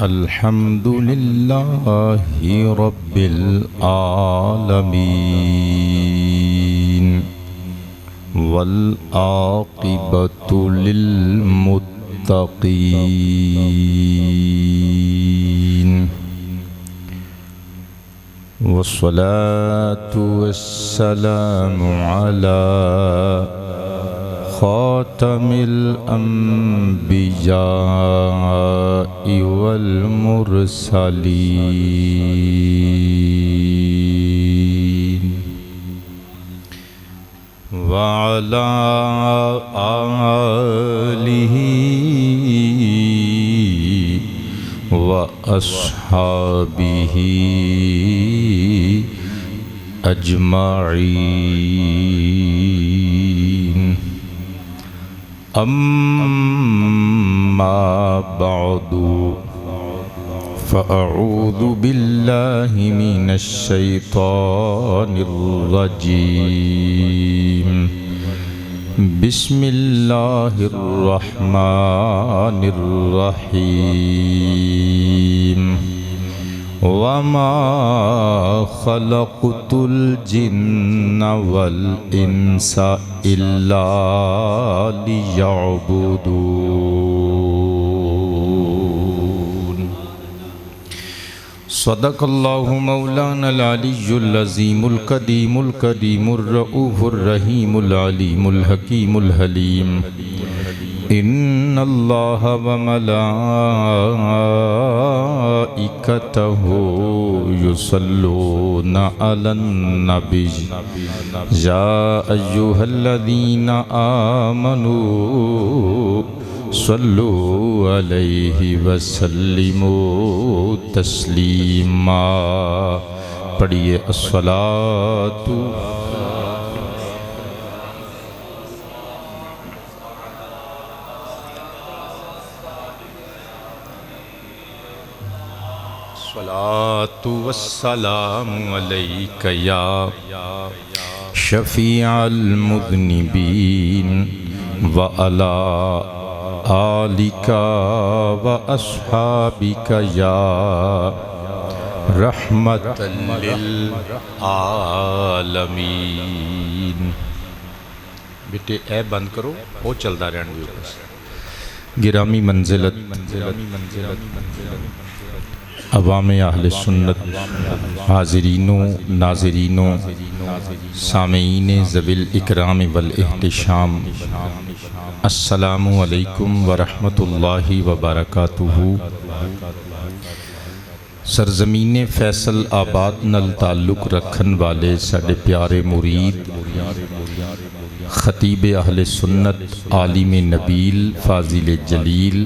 الحمد لله رب العالمين والعاقبة للمتقين والصلاة والسلام على خاتم الأنبياء والمرسلين وعلى آله وأصحابه أجمعين أما بعد فأعوذ بالله من الشيطان الرجيم بسم الله الرحمن الرحيم وما خلقت الجن والإنس إلا ليعبدون صدق الله مولانا العلي العظيم القديم الكريم الرؤوف الرحيم العليم الحكيم الحليم إن الله وملائكته يصلون على النبي يا أيها الذين آمنوا صلوا عليه وسلموا تسلیما. پڑھیے الصلاۃ والسلام علیک یا شفیع المذنبین وعلی آلک واصحابک یا رحمت للعالمین. بیٹے اے بند کرو وہ چلتا رہن بھی. گرامی منزلت عوام اہل سنت، حاضرینوں ناظرینوں سامعین ذوی الاکرام والاحتشام، السلام علیکم ورحمۃ اللہ وبرکاتہ. سرزمین فیصل آباد نال تعلق رکھن والے ساڈے پیارے مرید خطیب اہل سنت، عالم نبیل، فاضل جلیل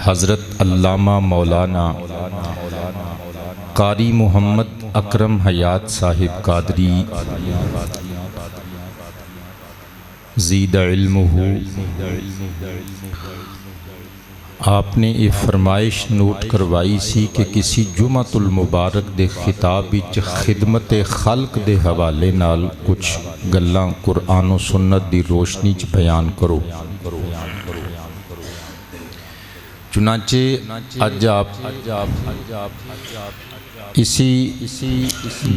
حضرت علامہ مولانا قاری محمد اکرم حیات صاحب قادری زید علمہ، آپ نے یہ فرمائش نوٹ کروائی سی کہ کسی جمعۃ المبارک دے خطاب وچ خدمت خلق دے حوالے نال کچھ گلاں قرآن و سنت دی روشنی چ بیان کرو. چنانچہ اج آپ اسی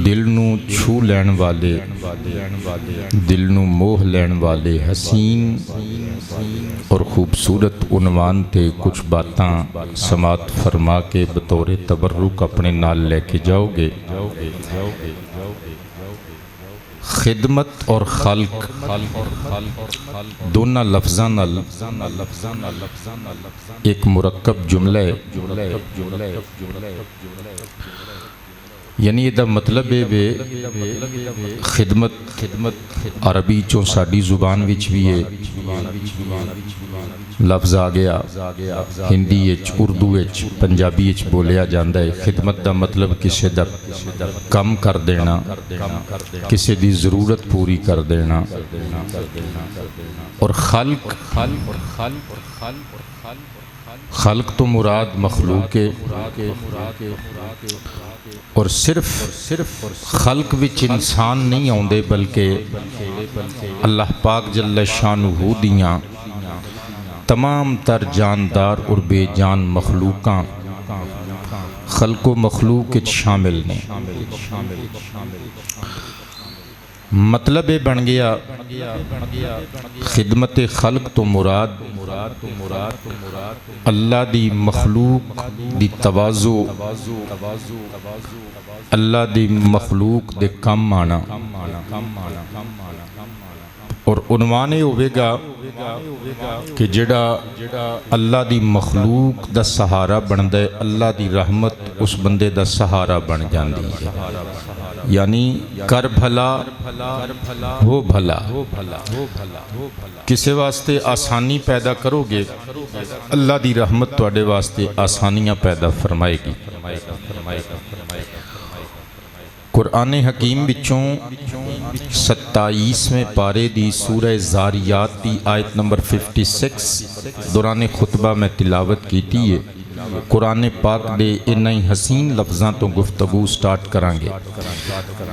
دل نو چھو لین والے، دل نو موہ لین والے حسین اور خوبصورت عنوان تے کچھ باتاں سماعت فرما کے بطور تبرک اپنے نال لے کے جاؤ گے. خدمت اور خلق دونوں لفظاں نال ایک مرکب جملہ ہے. یعنی یہ مطلب ہے خدمت عربی چوں ساڈی زبان وچ بھی ہے لفظ آ گیا، ہندی وچ، اردو وچ، پنجابی وچ بولیا جاندا ہے. خدمت دا مطلب کسی دا کم کر دینا، کسی دی ضرورت پوری کر دینا. اور خلق تو مراد مخلوق ہے. اور صرف خلق وچ انسان نہیں آندے بلکہ اللہ پاک جل شانہ دیاں تمام تر جاندار اور بے جان مخلوقاں خلق و مخلوق شامل نے۔ مطلب یہ بن گیا خدمت خلق تو مراد اللہ دی مخلوق دی تواضع، اللہ دی مخلوق دے کم آنا، اور عنوان یہ ہوئے گا کہ جڑا اللہ دی مخلوق دا سہارا بن دے، اللہ دی رحمت اس بندے دا سہارا بن جاندی ہے۔ یعنی کر بھلا ہو بھلا، کسے واسطے آسانی پیدا کرو گے اللہ دی رحمت تواڈے واسطے آسانیاں پیدا فرمائے گی۔ قرآن حکیم بچوں 27ویں پارے دی سورہ زاریات دی آیت نمبر 56 دوران خطبہ میں تلاوت کیتی ہے۔ قرآن پاک دے انہی حسین لفظاں تو گفتگو سٹارٹ کریں گے۔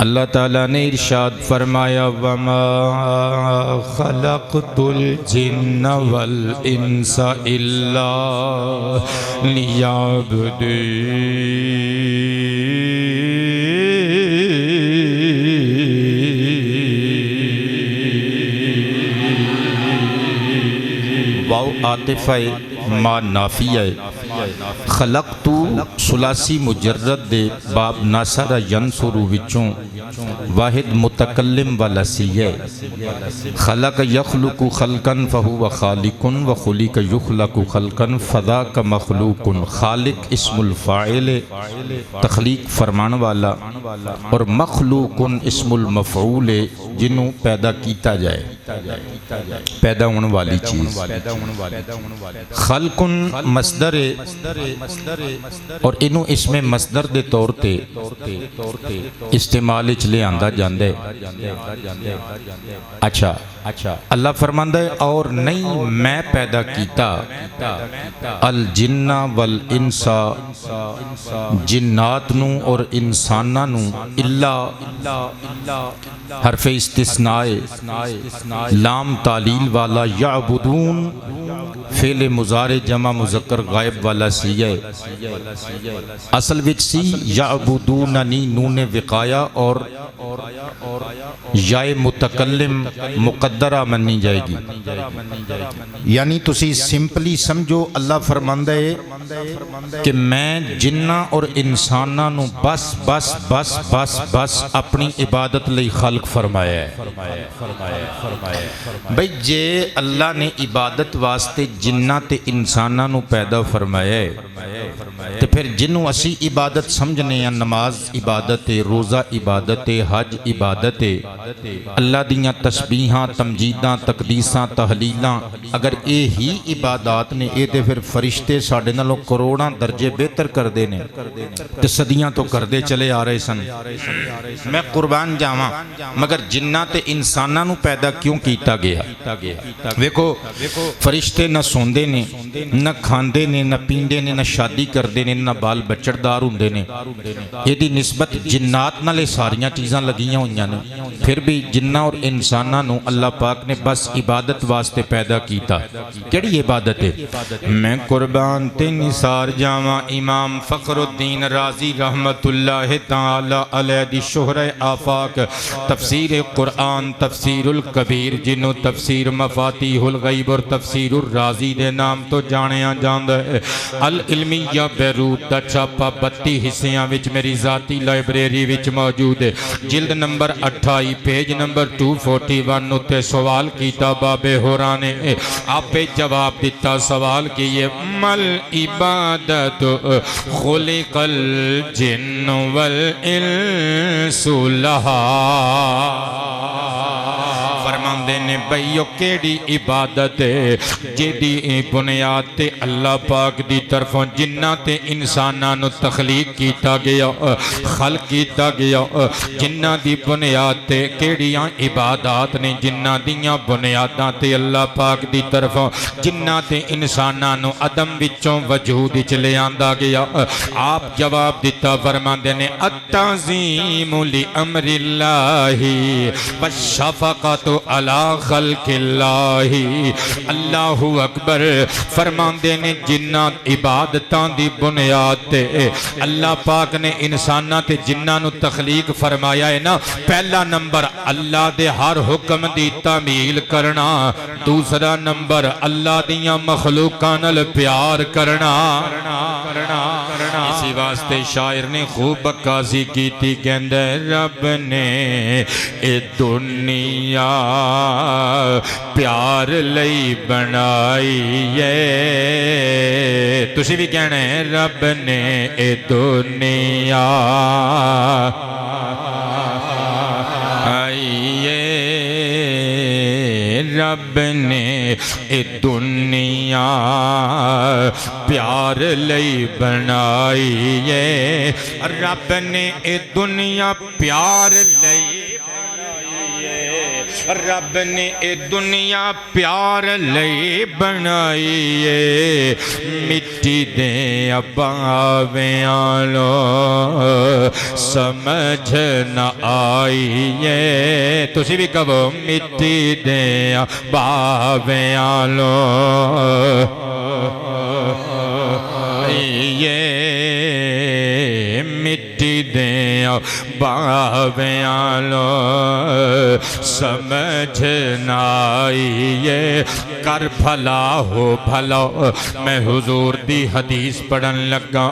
اللہ تعالیٰ نے ارشاد فرمایا وَمَا خَلَقْتُ الْجِنَّ وَالْإِنسَ إِلَّا لِيَعْبُدُونِ۔ واو عاطفہ ما نافیہ خلقتو ثلاثی مجرد دے باب ناصر ینصر وچوں واحد متکلم والا سیہ خلق یخلق خلقا فہو خالق وخلق یخلق خلقا فذاک مخلوق۔ خالق اسم الفاعل تخلیق فرمان والا، اور مخلوق اسم المفعول جنوں پیدا کیتا جائے، پیدا ہونے والی چیز۔ خلق مصدر اور انہوں اس میں مصدر دے طور تے استعمال چلے آندہ جاندے۔ اچھا اللہ فرماندہ ہے اور نہیں میں پیدا کیتا الجن والانسا جنات نو اور انسانہ نو اللہ حرف استثناء لام تعلیل والا یعبدون فعل مضارع جمع مذکر غائب والا سی ہے۔ اصل وچ سی یعبدوننی نون وقایا اور یائے متکلم مقدرہ منی جائے گی۔ یعنی تسی سمپلی سمجھو اللہ فرماندہ ہے کہ میں جنہ اور انسانہ نو بس بس بس بس بس اپنی عبادت لئی خلق فرمایا ہے۔ بھئی جے اللہ نے عبادت واسطے جنہ تے انسانہ نو پیدا فرمایا ہے تو پھر جنوں اسی عبادت سمجھنے ہیں، نماز عبادت ہے، روزہ عبادت ہے، حج عبادت ہے، اللہ دیاں تسبیحاں تمجیداں تقدیساں تحلیلاں، اگر اے ہی عبادات نے اے دے پھر فرشتے ساڑھے نالوں کروڑاں درجے بہتر کر دینے تے صدیاں تو کر دے چلے آ رہے سن۔ میں قربان جاواں مگر جنہ تے انسانہ نو پیدا کیوں کیتا گیا؟ ویکھو فرشتے نہ سوندے نے، نہ کھاندے نے، نہ پیندے نے، نہ شادی کردے نے، نہ بال بچڑ دار ہوندے نے۔ یہ دی نسبت جنات نالے ساریاں چیزاں لگیاں ہوئیاں نے، پھر بھی جنہ اور انسانہ نو اللہ پاک نے بس عبادت واسطے پیدا کیتا۔ کیڑی عبادت ہے؟ میں قربان تے نثار جاواں امام فخر الدین رازی رحمت اللہ تعالی علیہ دی شہرہ آفاق تفسیر قرآن تفسیر الکبیر جنہوں تفسیر مفاتیح الغیب اور تفسیر الرازی دے نام تو جانیاں جاندہ ہے۔ العلمیہ بیروت دا چھاپا 32 حصیاں وچ میری ذاتی لائبریری وچ موجود ہے۔ جلد نمبر 28 پیج نمبر 241 اتے سوال کیتا باب ہورانے آپ پہ جواب دیتا سوال کیے مل عبادت خلق الجن والانس لہا۔ فرماندے نے بھائیو کیڑی عبادت ہے جیدی بنیاد تے اللہ پاک دی طرفوں جنہ تے انسانہ نو تخلیق کیتا گیا خلق کیتا گیا۔ جنہ دی بنیاد تے کیڑیاں عبادات نے جنہ دیاں بنیاداں تے اللہ پاک دی طرفوں جنہ تے انسانہ نو عدم وچوں وجود چلے آندہ گیا۔ آپ جواب دیتا فرماندے نے التعظیم لامر اللہ والشفقۃ علی علی خلق اللہ اللہ اکبر فرماندے نے جنات عبادتاں دی بنیاد تے اللہ پاک نے انساناں تے جناں نو تخلیق فرمایا ہے نا پہلا نمبر اللہ دے ہر حکم دی تعمیل کرنا دوسرا نمبر اللہ دیاں مخلوقاں نال پیار کرنا اسی واسطے شاعر نے خوب عکاسی کیتی کہندے رب نے اے دنیا پیار لئی بنائی ہے تسی بھی کہنا ہے رب نے اے دنیا رب نے اے دنیا پیار لئی بنائی ہے رب نے اے دنیا پیار لئی رب نے اے دنیا پیار لئی بنائی ہے مٹی دے باویاں لو سمجھ نہ آئی ہے تسی بھی کہو مٹی دے باویاں لو مٹی دے باویاں لو سمجھ نہ آئیے کر بھلا ہو بھلا میں حضور دی حدیث پڑھن لگا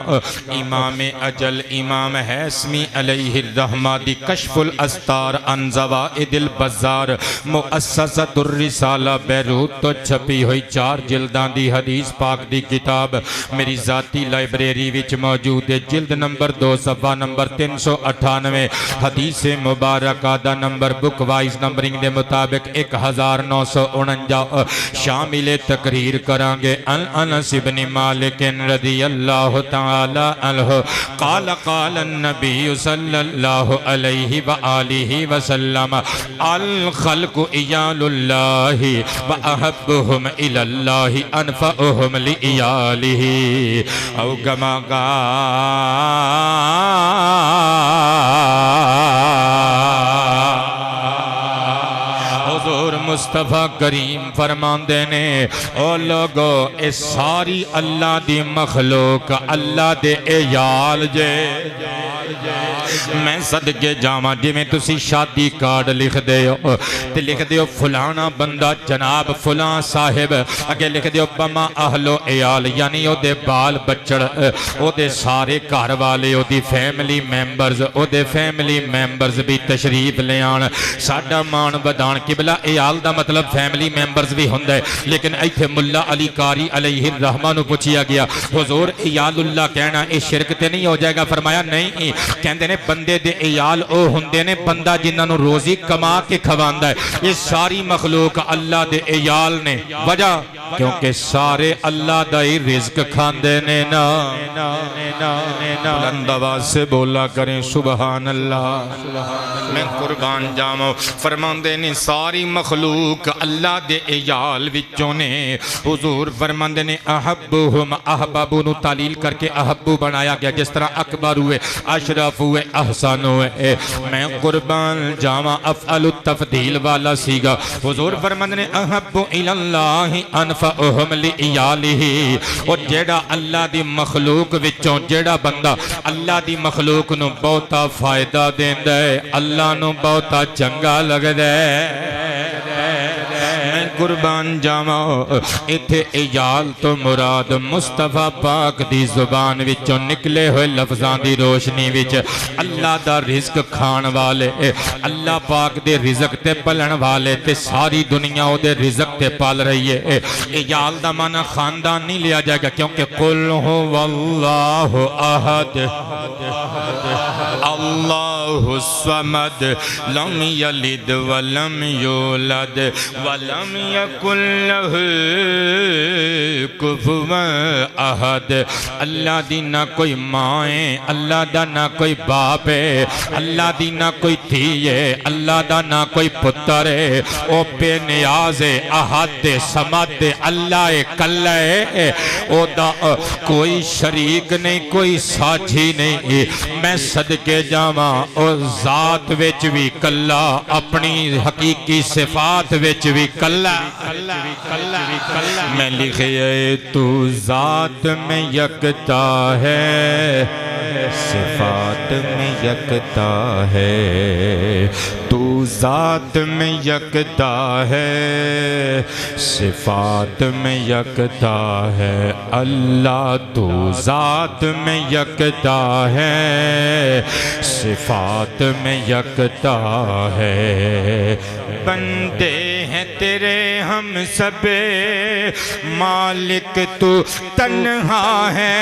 امام اجل امام حیثمی علیہ الرحمہ دی کشف الاستار عن زوائد البزار مؤسسۃ الرسالہ بیروت تو چھپی ہوئی 4 جلداں دی حدیث پاک دی کتاب میری ذاتی لائبریری وچ موجود ہے جلد نمبر 2 صفحہ نمبر 398 حدیث مبارکہ دا نمبر بک وائز نمبرنگ دے مطابق 1949 شامل تقریر کرانگے انس بن مالک رضی اللہ تعالی عنہ قال قال النبی صلی اللہ علیہ وآلہ وسلم الخلق عیال اللہ وأحبهم إلى الله أنفعهم لإياله أو كما حضور مصطفیٰ کریم فرماندے نے او لوگو اے ساری اللہ دی مخلوق اللہ دے عیال جے میں صدقے جاواں جی میں تسی شادی کارڈ لکھ دے ہو تے لکھ دے ہو فلانا بندہ جناب فلان صاحب اگے لکھ دے ہو بما اہلو عیال یعنی او دے بال بچڑ او دے سارے گھر والے او دی فیملی میمبرز بھی تشریف لے آن ساڈا مان بدان قبلہ عیال دا مطلب فیملی میمبرز بھی ہوندہ ہے لیکن ایتھے ملا علی قاری علیہ الرحمہ نو پوچھیا گیا حضور عیال اللہ کہنا اے شرک تے نہیں ہو جائے گا فرمایا نہیں کہندے نے بندے دے عیال او ہوندے نے بندہ جنہاں نو روزی کما کے کھواندا ہے یہ ساری مخلوق اللہ دے عیال نے وجہ کیونکہ سارے اللہ دا ہی رزق کھاندے نے نا بلند آواز سے بولا کریں سبحان اللہ میں قربان جاؤں فرماندے نے ساری مخلوق اللہ دے عیال وچوں نے حضور فرماندے نے احبہم احبابو نو تعلیل کر کے احبو بنایا گیا جس طرح اکبر ہوئے اشرف ہوئے احسن ہوئے میں قربان جاواں افعل التفضیل والا سیگا حضور فرماندے نے احب الاللہ انفعہم لعیالہ اور جیڑا اللہ دی مخلوق وچوں جیڑا بندہ اللہ دی مخلوق نو بہتا فائدہ دیندہ ہے اللہ نو بہتا چنگا لگدا ہے میں قربان جاواں ایتھے عیال تو مراد مصطفیٰ پاک دی زبان وچوں نکلے ہوئے لفظاں دی روشنی وچ اللہ دا رزق کھان والے اللہ پاک دے رزق تے پلن والے تے ساری دنیا او دے رزق تے پال رہی ہے عیال دا معنی خاندان نہیں لیا جائے گا کیونکہ قل هو اللہ احد اللہ الصمد لم یلد ولم یولد ولم یکن لہ کفوا احد اللہ دی نہ کوئی ماں ہے اللہ دا نہ کوئی باپ ہے اللہ دی نہ کوئی دھی ہے اللہ دا نہ کوئی پتر ہے او بے نیاز ہے احد صمد اللہ کلہ ہے او دا کوئی شریک نہیں کوئی ساتھی نہیں میں صدقے جاواں او ذات وچ وی کلا اپنی حقیقی صفات وچ وی کلا میں لکھے تو ذات میں یکتا ہے صفات میں یکتا ہے تو ذات میں یکتا ہے صفات میں یکتا ہے اللہ تو ذات میں یکتا ہے صفات میں یکتا ہے بندے ہیں تیرے ہم سب مالک تو تنہا ہے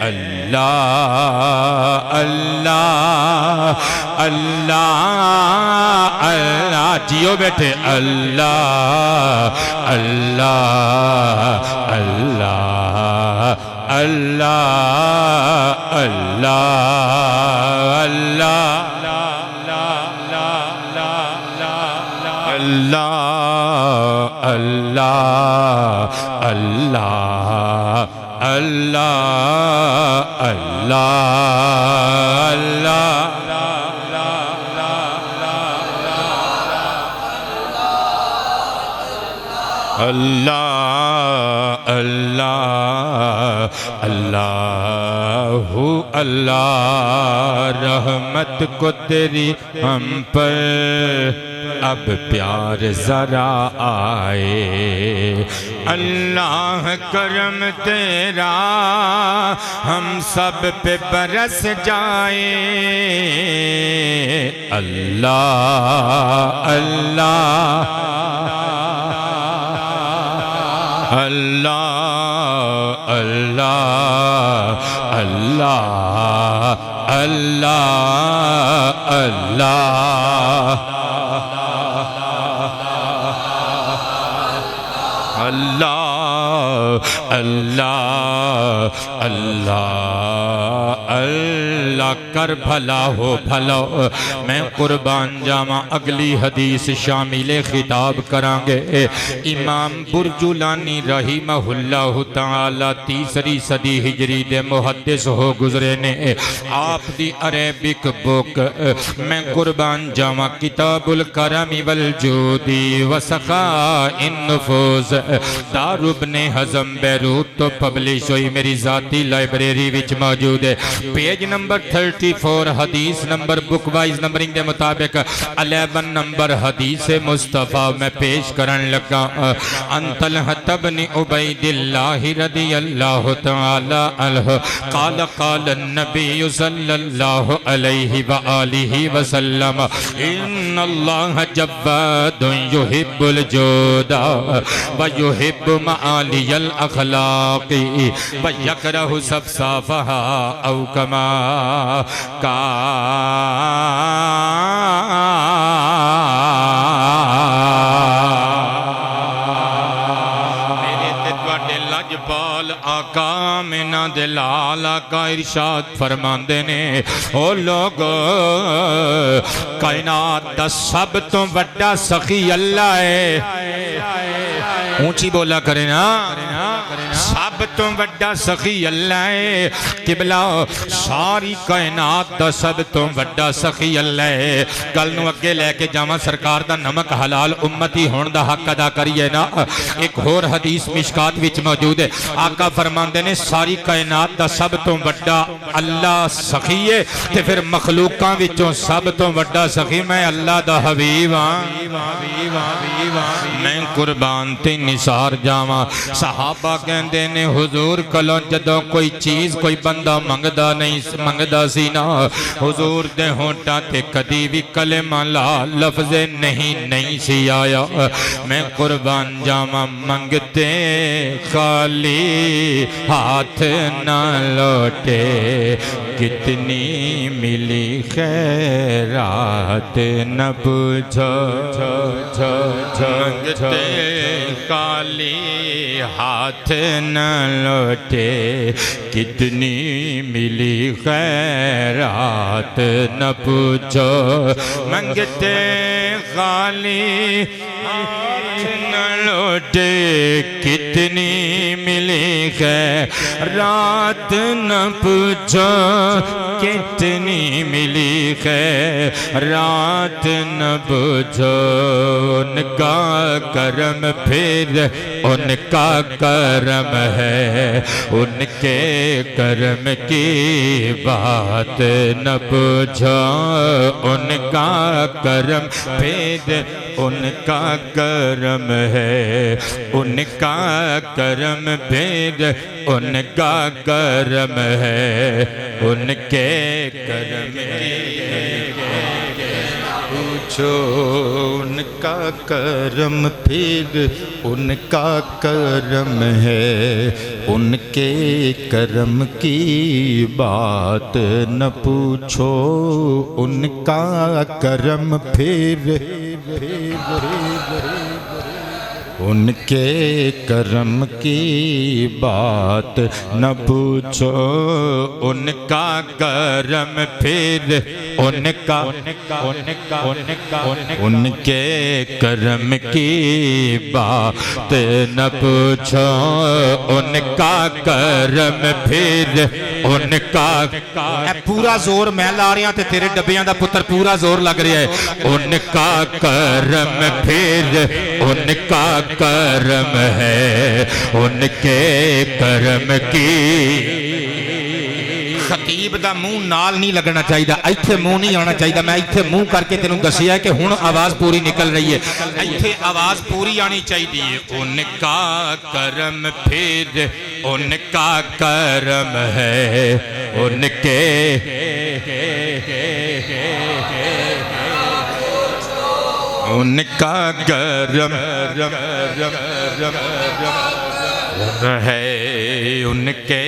اللہ اللہ اللہ اللہ جیو بیٹھے اللہ اللہ اللہ اللہ اللہ اللہ اللہ اللہ اللہ اللہ اللہ اللہ اللہ اللہ رحمت کو تیری ہم پر اب پیار ذرا آئے اللہ کرم تیرا ہم سب پہ برس جائے اللہ اللہ اللہ اللہ اللہ اللہ اللہ اللہ اللہ اللہ اللہ کر بھلا ہو بھلا میں قربان جاواں اگلی حدیث شامل خطاب کرانگے امام برجولانی رحمہ اللہ تعالی تیسری صدی ہجری دے محدث ہو گزرے نے آپ دی عربک بک میں قربان جاواں کتاب الکرم والجودی وسخاء النفوس دار ابن حزم بیروت تو پبلش ہوئی میری ذاتی لائبریری وچ موجود ہے پیج نمبر 34 حدیث نمبر بک وائز نمبرنگ دے مطابق 11 نمبر حدیث مصطفیٰ میں پیش کرن لگا ان طلحۃ بن عبید اللہ رضی اللہ تعالی عنہ قال قال النبی صلی اللہ علیہ وآلہ وسلم ان اللہ جواد یحب الجود ویحب معالی الاخلاق ویکرہ صفصافہا او کما میرے تیتواٹے لجبال آقا منا دلال آقا ارشاد فرماندے نے او لوگ کائنات دا سب تو بڑا سخی اللہ ہے اونچی بولا کرے نا سب تو بڑا سخی اللہ ہے قبلہ ساری کائنات دا سب تو بڑا سخی اللہ ہے گل نو اگے لے کے جاواں سرکار دا نمک حلال امتی ہون دا حق ادا کریے نا ایک اور حدیث مشکات وچ موجود ہے آقا فرماندے نے ساری کائنات دا سب تو بڑا اللہ سخی ہے تے پھر مخلوقاں وچوں سب تو بڑا سخی میں اللہ دا حبیب ہاں میں قربان تے نثار جاواں صحابہ کہندے نے حضور کلو جدوں کوئی چیز کوئی بندہ منگدا سی نا حضور دے ہونٹاں تے کدی بھی کلمہ لا لفظ نہیں سی آیا میں قربان جاواں منگتے خالی ہاتھ نہ لوٹے کتنی ملی خیرات نہ پوچھو منگتے خالی ہاتھ نہ لوٹے کتنی ملی خیرات نہ پوچھو منگتے خالی نہ لوٹے کتنی ملی ہے رات نہ پوچھو کتنی ملی ہے رات نہ پوچھو ان کا کرم پھر ان کا کرم ہے ان کے کرم کی بات نہ پوچھو ان کا کرم پھر ان کا کرم ہے ان کا کرم پھر ان کا کرم ہے ان کے کرم پوچھو ان کا کرم پھر ان کا کرم ہے ان کے کرم کی بات نہ پوچھو ان کا کرم پھر ان کے کرم کی بات نہ پوچھو ان کا کرم پھر ان کا ان کے کرم کی بات نہ پوچھو ان کا کرم پھر ان کا پورا زور میں لا رہا تے تیرے ڈبیاں دا پتر پورا زور لگ رہا ہے ان کا کرم پھر ان کا کرم ہے ان کے کرم کی خطیب دا منہ نال نہیں لگنا چاہیے ایتھے منہ نہیں آنا چاہیے میں ایتھے منہ کر کے تینوں دسیا ہے کہ ہن آواز پوری نکل رہی ہے ایتھے آواز پوری آنی چاہیے ان کا کرم پھر ان کا کرم ہے ان کے ان کا کرم ہے ان کے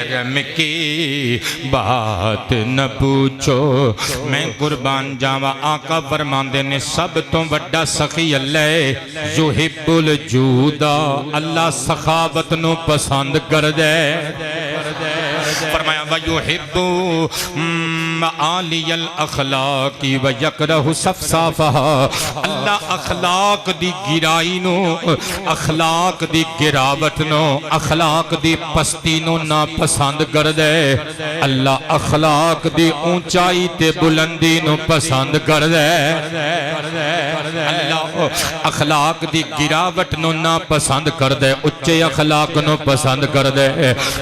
کرم کی بات نہ پوچھو میں قربان جاوا آقا فرماندے نے سب تو بڑا سخی اللہ یحب الجود اللہ سخاوت نو پسند کر دے فرمایا وَيُحِبُّ عَالِيَ الْأَخْلَاقِ وَيَكْرَهُ صَفْصَافَهَا اللہ اخلاق دی گرائی نو اخلاق دی گراوٹ نو اخلاق دی پستی نو نا پسند کر دے اللہ اخلاق دی اونچائی تے بلندی نو پسند کر دے اللہ اخلاق دی گراوٹ نو نا پسند کر دے اچھے اخلاق نو پسند کر دے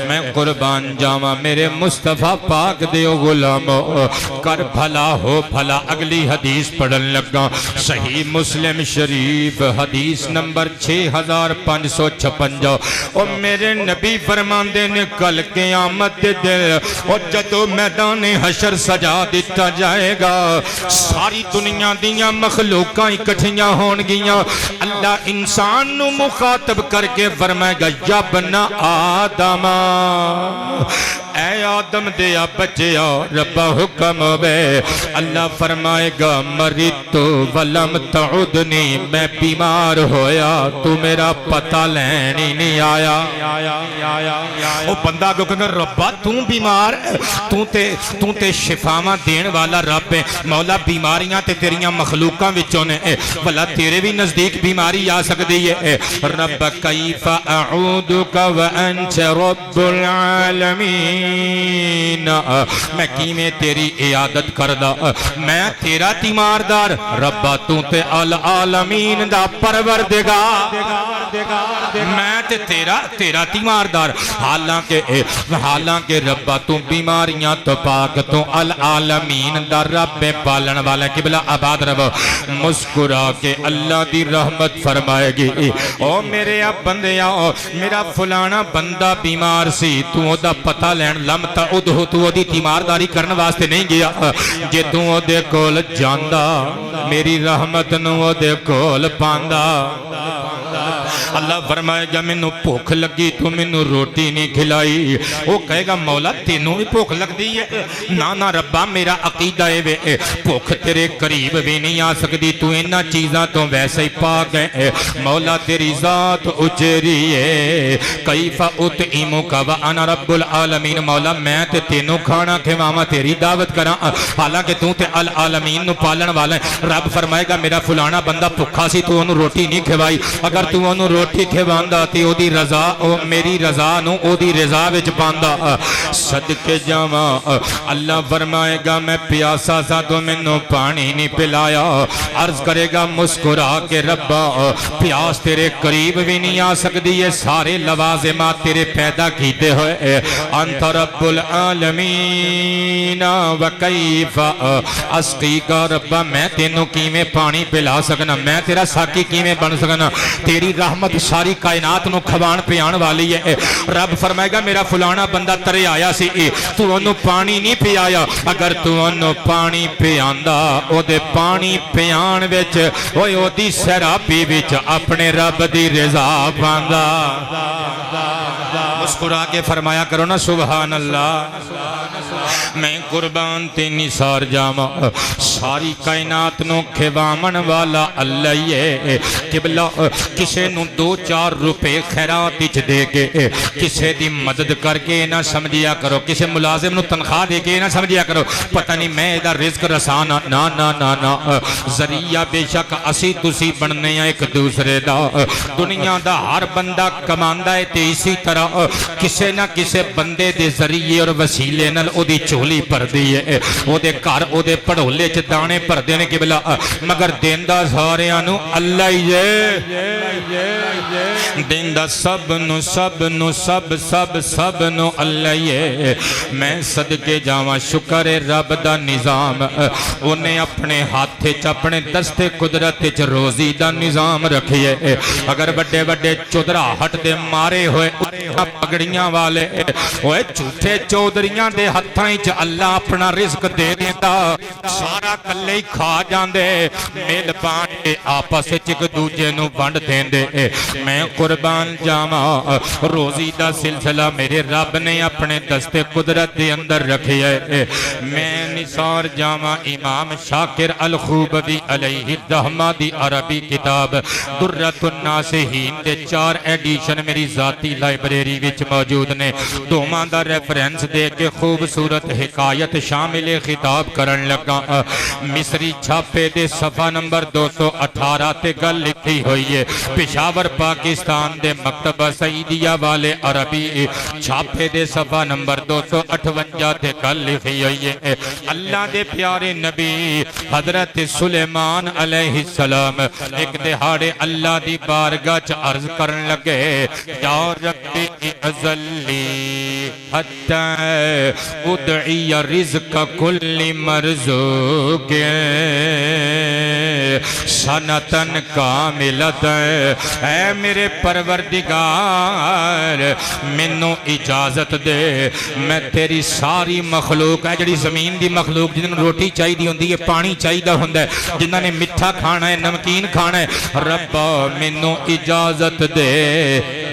میں قربان جاواں میرے مصطفیٰ پاک دیو غلامو کر بھلا ہو بھلا اگلی حدیث پڑھن لگا صحیح مسلم شریف حدیث نمبر 6556 اور میرے نبی فرماندے نے کل قیامت دل اور جدو میدان حشر سجا دیتا جائے گا ساری دنیا دیاں مخلوقاں اکٹھیاں ہون گیاں اللہ انسان نو مخاطب کر کے فرمائے گا یا بنا آدم اے آدم دیا بچیا رب حکم بے اللہ فرمائے گا مریض ولم تعدنی میں بیمار ہویا تو میرا پتہ لینی نہیں آیا او بندہ کو کہنا ربا تم بیمار تو تے شفاواں دین والا رب ہے مولا بیماریاں تے تیریاں مخلوقاں وچوں نے بھلا تیرے بھی نزدیک بیماری آ سکتی ہے رب کیف اعوذک وانت رب العالمین میں کیویں تیری عیادت کردا میں تیرا تیماردار ربا تو تے العالمین دا پروردگار میں تے تیرا تیماردار حالانکہ ربا تو بیماریاں تو پاک تو العالمین دا رب پالن والا قبلہ آباد رب مسکرا کے اللہ دی رحمت فرمائے گی او میرے اب بندے آؤ میرا فلانا بندہ بیمار سی تو دا پتہ لین لم تعدہ تو دی تیمارداری کرنے واسطے نہیں گیا جے تو دے کول جاندہ میری رحمت نو دے کول پاندہ اللہ فرمائے گا مینوں بھوک لگی تو مینوں روٹی نہیں کھلائی، وہ کہے گا مولا تینوں بھی بھوک لگدی ہے؟ نا ربا میرا عقیدہ ہے بھوک تیرے قریب بھی نہیں آ سکتی، تو انہاں چیزاں تو ویسے ہی پاک ہے، مولا تیری ذات اچیری ہے، کیف اطعمک وانا رب العالمین، مولا میں تے تینوں کھانا کھواواں تیری دعوت کراں حالانکہ تو تے العالمین نو پالن والا ہے۔ رب فرمائے گا میرا فلانا بندہ بھوکا سی تو انہوں روٹی نہیں کھوائی، اگر تو انہوں روٹی کھواندا تے او دی رضا میری رضا نو او دی رضا وچ پاندا، صدقے جاواں اللہ فرمائے گا میں پیاسا سا تو مینوں پانی نہیں پلایا، عرض کرے گا مسکرا کے ربا پیاس تیرے قریب بھی نہیں آ سکتی، یہ سارے لوازمات تیرے پیدا کیتے ہوئے، انت رب العالمین وکیف اسقیک، ربا میں تینوں کیویں پانی پلا سکنا، میں تیرا ساقی کیویں بن سکنا، تیری رحمت ساری کائنات نو کھوان پیان والی ہے۔ رب فرمائے گا میرا فلانا بندہ ترے آیا سی تو انہوں پانی نہیں پیایا، اگر تو انہوں پانی پیاندا او دے پانی پیان وچ او دی سیرابی وچ اپنے رب دی رضا پاندا، مسکرا کے فرمایا کرو نا سبحان اللہ۔ میں قربان تے نثار جاواں ساری کائنات نو کھوامن والا اللہ ہے، قبلہ کسے نو 2-4 روپے خیرات وچ دے کے کسے دی مدد کر کے نہ سمجھیا کرو، کسے ملازم نو تنخواہ دے کے نہ سمجھیا کرو پتہ نہیں میں دا رزق رسانا، نا نا نا نا، ذریعہ بے شک اسی تسی بننے ہیں ایک دوسرے دا، دنیا دا ہر بندہ کماندا ہے تے اسی طرح کسے نہ کسے بندے دے ذریعے اور وسیلے نال او دی چولی پر دی ہے، او دے گھر او دے پڑھولے چ دانے پر دینے قبلہ، مگر دیندا ساریاں نو اللہ ہی ہے، دیندا سب نو سب نو سب نو اللہ ہی ہے۔ میں صدقے جاواں شکر رب دا نظام، انہیں اپنے ہاتھ چ اپنے دستے قدرت چ روزی دا نظام رکھیے، اگر بڑے بڑے چودراہٹ دے مارے ہوئے پگڑیاں والے ہوئے جھوٹے چودریاں دے ہتھاں چ اللہ اپنا رزق دے دیتا، سارا کلے ہی کھا جاندے، مل پانے آپس ایک دوجے نو ونڈ دیندے۔ میں قربان جاواں روزی دا سلسلہ میرے رب نے اپنے دستے قدرت دے اندر رکھے ہے۔ میں نثار جاواں امام شاکر الخوبوی علیہ الرحمہ دی عربی کتاب درۃ الناصحین دے 4 ایڈیشن میری ذاتی لائبریری وچ موجود نے، دوواں دا ریفرنس دے کے خوبصورت حکایت شامل خطاب کرن لگا۔ مصری چھاپے دے صفحہ نمبر 218 تے گل لکھی ہوئی ہے، پشاور پاکستان دے مکتبہ سعیدیہ والے عربی چھاپے دے صفحہ نمبر 258 تے گل لکھی ہوئی ہے۔ اللہ دے پیارے نبی حضرت سلیمان علیہ السلام ایک دہاڑے اللہ دی بارگاہ چ عرض کرن لگے، یا ربی اعزلی حتی ادعی رزق کل مرزوق سنتن کاملت، اے میرے پروردگار منو اجازت دے میں تیری ساری مخلوق ہے جڑی زمین دی مخلوق جنہوں روٹی چاہی دی ہوندی ہے، پانی چاہی دا ہوندہ ہے، جنہوں نے مٹھا کھانا ہے، نمکین کھانا ہے، ربا منو اجازت دے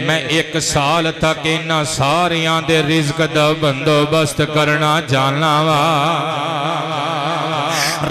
میں 1 سال تک انہاں ساریاں دے رزق دا بندوبست کرنا جانا وا۔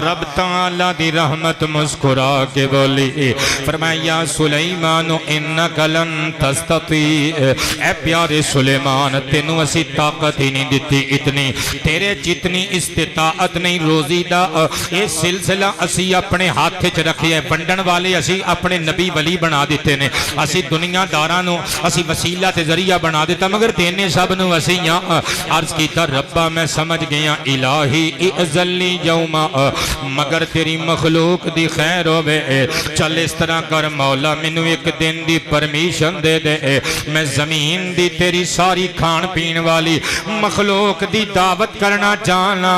رب تعالیٰ دی رحمت مسکرا کے بولی، فرمایا سلیمان انکا لن تستطیع، اے پیارے سلیمان تینوں اسی طاقت ہی نہیں دیتی اتنی، تیرے جتنی استطاعت نہیں، روزی دا یہ سلسلہ اسی اپنے ہاتھ چ رکھے ہے، بنڈن والے اسی اپنے نبی ولی بنا دیتے نے، اسی دنیا دارانو اسی وسیلہ تے ذریعہ بنا دیتا، مگر دینے سب نو اسی یہاں عرض کیتا ربا میں سمجھ گیا الہی اعزلی یوما، مگر تیری مخلوق دی خیر ہوئے، چل اس طرح کر مولا منو 1 دن دی پرمیشن دے دے، میں زمین دی تیری ساری کھان پین والی مخلوق دی دعوت کرنا چاہنا،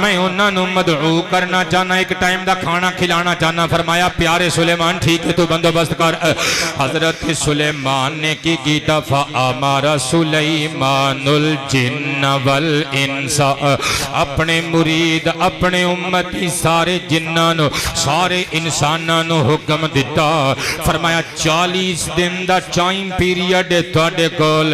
میں انہاں نو مدعو کرنا چاہنا، 1 ٹائم دا کھانا کھلانا چاہنا۔ فرمایا پیارے سلیمان ٹھیک ہے تو بندوبست کر۔ حضرت سلیمان نے کی کیتا فَآمَرَ سُلَيْمَانُ الْجِنَّ وَالْإِنسَ، اپنے مرید اپنے امتی سارے جناں نو سارے انساناں نو حکم دیتا فرمایا 40 دن دا ٹائم پیریڈ تواڈے کول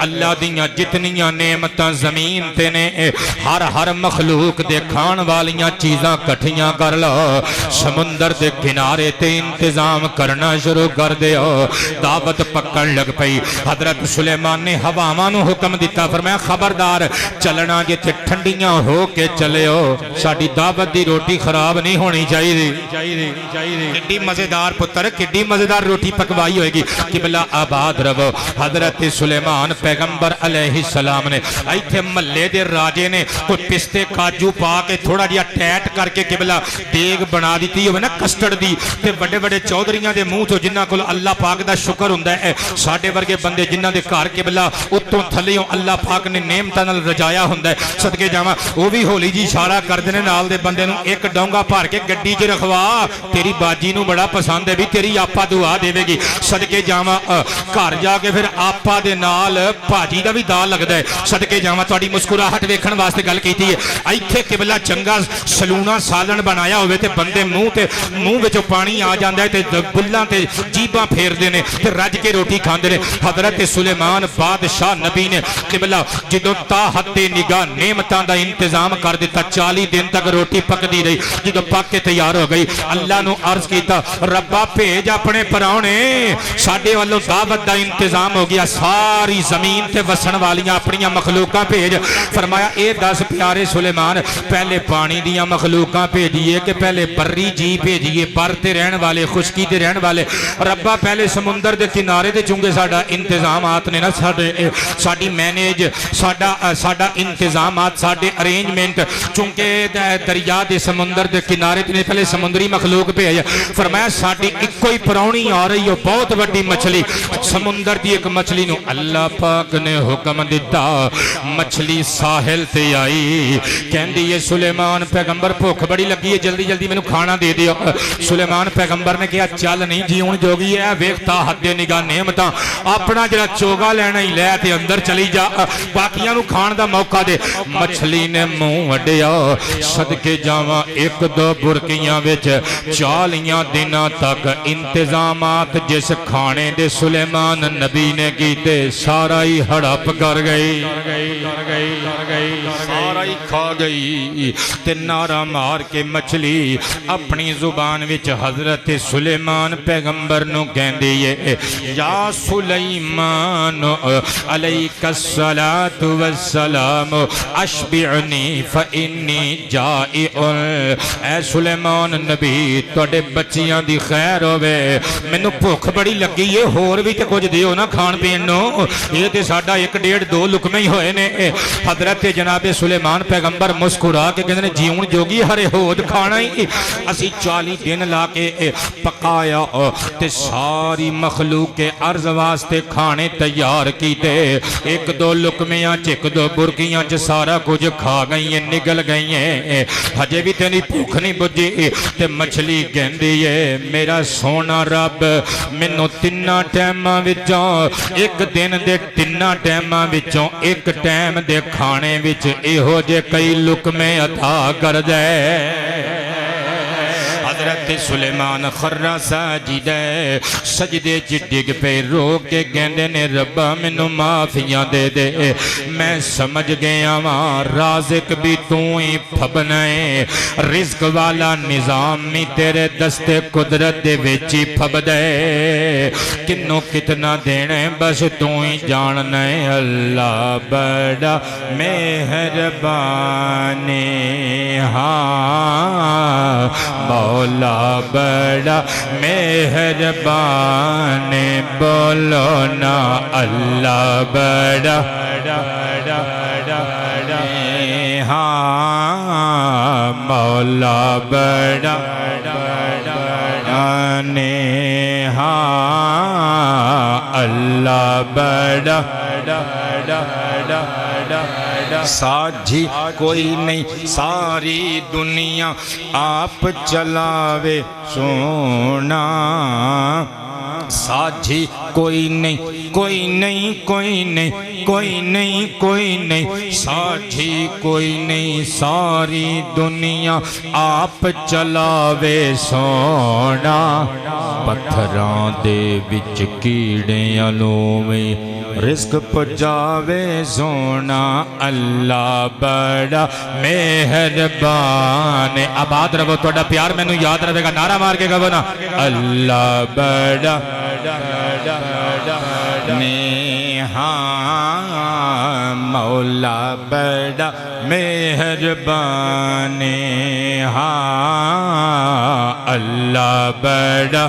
اللہ دیاں جتنیاں نعمتاں زمین تے نے ہر مخلوق دے کھان والیاں چیزاں کٹھیاں کر لو سمندر دے کنارے تے انتظام کرنا شروع کر دیو دعوت پکڑ لگ پئی حضرت سلیمان نے ہواواں نو حکم دیتا فرمایا خبردار چلنا جے تے ٹھنڈیاں ہو کے چلیو ساڈی دعوت دی روٹی خراب نہیں ہونی چاہیے کڈی مزیدار پتر کڈی مزیدار روٹی پکوائی ہوئے گی قبلہ آباد رہو حضرت سلیمان پیغمبر علیہ السلام نے ایتھے محلے دے راجے نے کوئی پستے کاجو پا کے تھوڑا جیا ٹیٹ کر کے قبلہ دیگ بنا دیتی ہوئے نا کسٹرڈ دی تے بڑے بڑے چودھریاں دے منہ تو جنہاں کو اللہ پاک دا شکر ہوندا ہے ساڈے ورگے بندے جنہاں دے گھر قبلہ اتوں تھلیوں اللہ پاک نے نعمتاں نال رجایا ہوندا ہے صدقے جاواں وہ بھی ہولی جی اشارہ کر دینے نال دے بندے نوں ایک ڈونگا بھر کے گڈی چ رکھوا تیری باجی نوں بڑا پسند ہے بھی تیری آپا دعا دے گی صدقے جاواں گھر جا کے پھر آپا دے نال بھاجی دا بھی دا لگدا ہے صدقے جاواں تہاڈی مسکراہٹ ویکھن واسطے گل کیتی ہے ایتھے قبلہ چنگا سلونا سالن بنایا ہوئے تے بندے منہ وچوں پانی آ جاندا ہے تے بلاں تے جیباں پھیردے نے تے رج کے روٹی کھاندے نے حضرت سلیمان بادشاہ نبی نے قبلہ جدوں تا حد نگاہ نعمتاں دا انتظام کر دیتا 40 دن تک روٹی پکدی رہی جدوں پک کے تیار ہو گئی اللہ نو عرض کیتا ربا بھیج اپنے پراونے ساڈے والوں دعوت دا انتظام ہو گیا ساری زمین تے وسن والیاں اپنیاں مخلوقاں بھیج فرمایا اے 10 پیارے سلیمان پہلے پانی دیاں مخلوقاں بھیجیے کہ پہلے بری جی بھیجیے بر تے رہن والے خشکی تے رہن والے ربا پہلے سمندر دے کنارے تے چونکہ ساڈا انتظامات نے نا ساڈی مینیج ساڈا انتظامات ساڈے ارینجمنٹ چونکہ دریا دے سمندر دے کنارے تے پہلے سمندری مخلوق بھیج فرمایا ساڈی اکو ہی پراؤنی آ رہی ہو بہت بڑی مچھلی سمندر دی ایک مچھلی نو اللہ پاک نے حکم دیتا مچھلی ساحل تے آئی کہندی یہ سلیمان پیغمبر بھوک بڑی لگی ہے جلدی جلدی مینوں کھانا دے دیو سلیمان پیغمبر نے کہا چل نہیں جیون جوگی ہے ویکھتا حد نگاہ نعمتاں اپنا جڑا چوگا لینا ہی لے تے اندر چلی جا باقیاں نو کھان دا موقع دے مچھلی نے منہ وڈیا صدقے جاواں ایک دو برکیاں وچ 40 دناں تک انتظامات جس کھانے دے سلیمان نبی نے کیتے سارا ہی ہڑپ کر گئی سارا ہی کھا گئی تے نعرہ مار کے مچھلی اپنی زبان وچ حضرت سلیمان پیغمبر نو کہندی ہے یا سلیمان علیک الصلاۃ والسلام اشبعنی فانی جائع اے سلیمان نبی تواڈے بچیاں دی خیر ہوے مینوں بھوک بڑی لگی ہے ہور بھی تے کچھ دیو نا کھان پین نو یہ تے ساڈا 1.5-2 لقمے ہی ہوئے نے حضرت جناب سلیمان پیغمبر مسکرا کے کہندے نے جیون جوگی ہرے ہود کھانا ہی اسی 40 دن لا کے پکایا تے ساری مخلوق کے عرض واسطے کھانے تیار کیتے 1-2 لقمیاں چ 1-2 برکیاں چ سارا کچھ کھا گئی ہیں نگل گئی ہیں ہجے بھی تیری بھوک نہیں بجھی تے مچھلی کہندی ہے میرا سونا رب مینوں 3 ٹائماں وچوں ایک دن دے 3 ٹائماں وچوں ایک ٹائم دے کھانے وچ ایہو جے کئی لقمے عطا کر دے حضرت سلیمان خرہ ساجدہ سجدے چ ڈگ پہ رو کے کہندے نے ربا مینوں معافیاں دے دے میں سمجھ گیا واں رازق بھی تو ہی پھبنا ہے رزق والا نظام بھی تیرے دست قدرت دے وچ ہی پھبدا ہے کنوں کتنا دینا ہے بس تو ہی جاننا ہے اللہ بڑا مہربان ہاں مولا بڑا مہربان بولو نا اللہ بڑا ہاں مولا بڑا ہاں اللہ بڑا ساجھی کوئی نہیں ساری دنیا آپ چلاوے سونا ساجھی کوئی نہیں کوئی نہیں کوئی نہیں کوئی نہیں کوئی نہیں ساٹھی کوئی نہیں ساری دنیا آپ چلاوے سونا پتھراں دے وچ کیڑیاں لوویں رزق پجاوے سونا اللہ بڑا مہربان آباد رہو توڑا پیار میں نو یاد رہے گا نعرہ مار کے گا نا اللہ بڑا ہاں مولا بڑا مہربان ہاں اللہ بڑا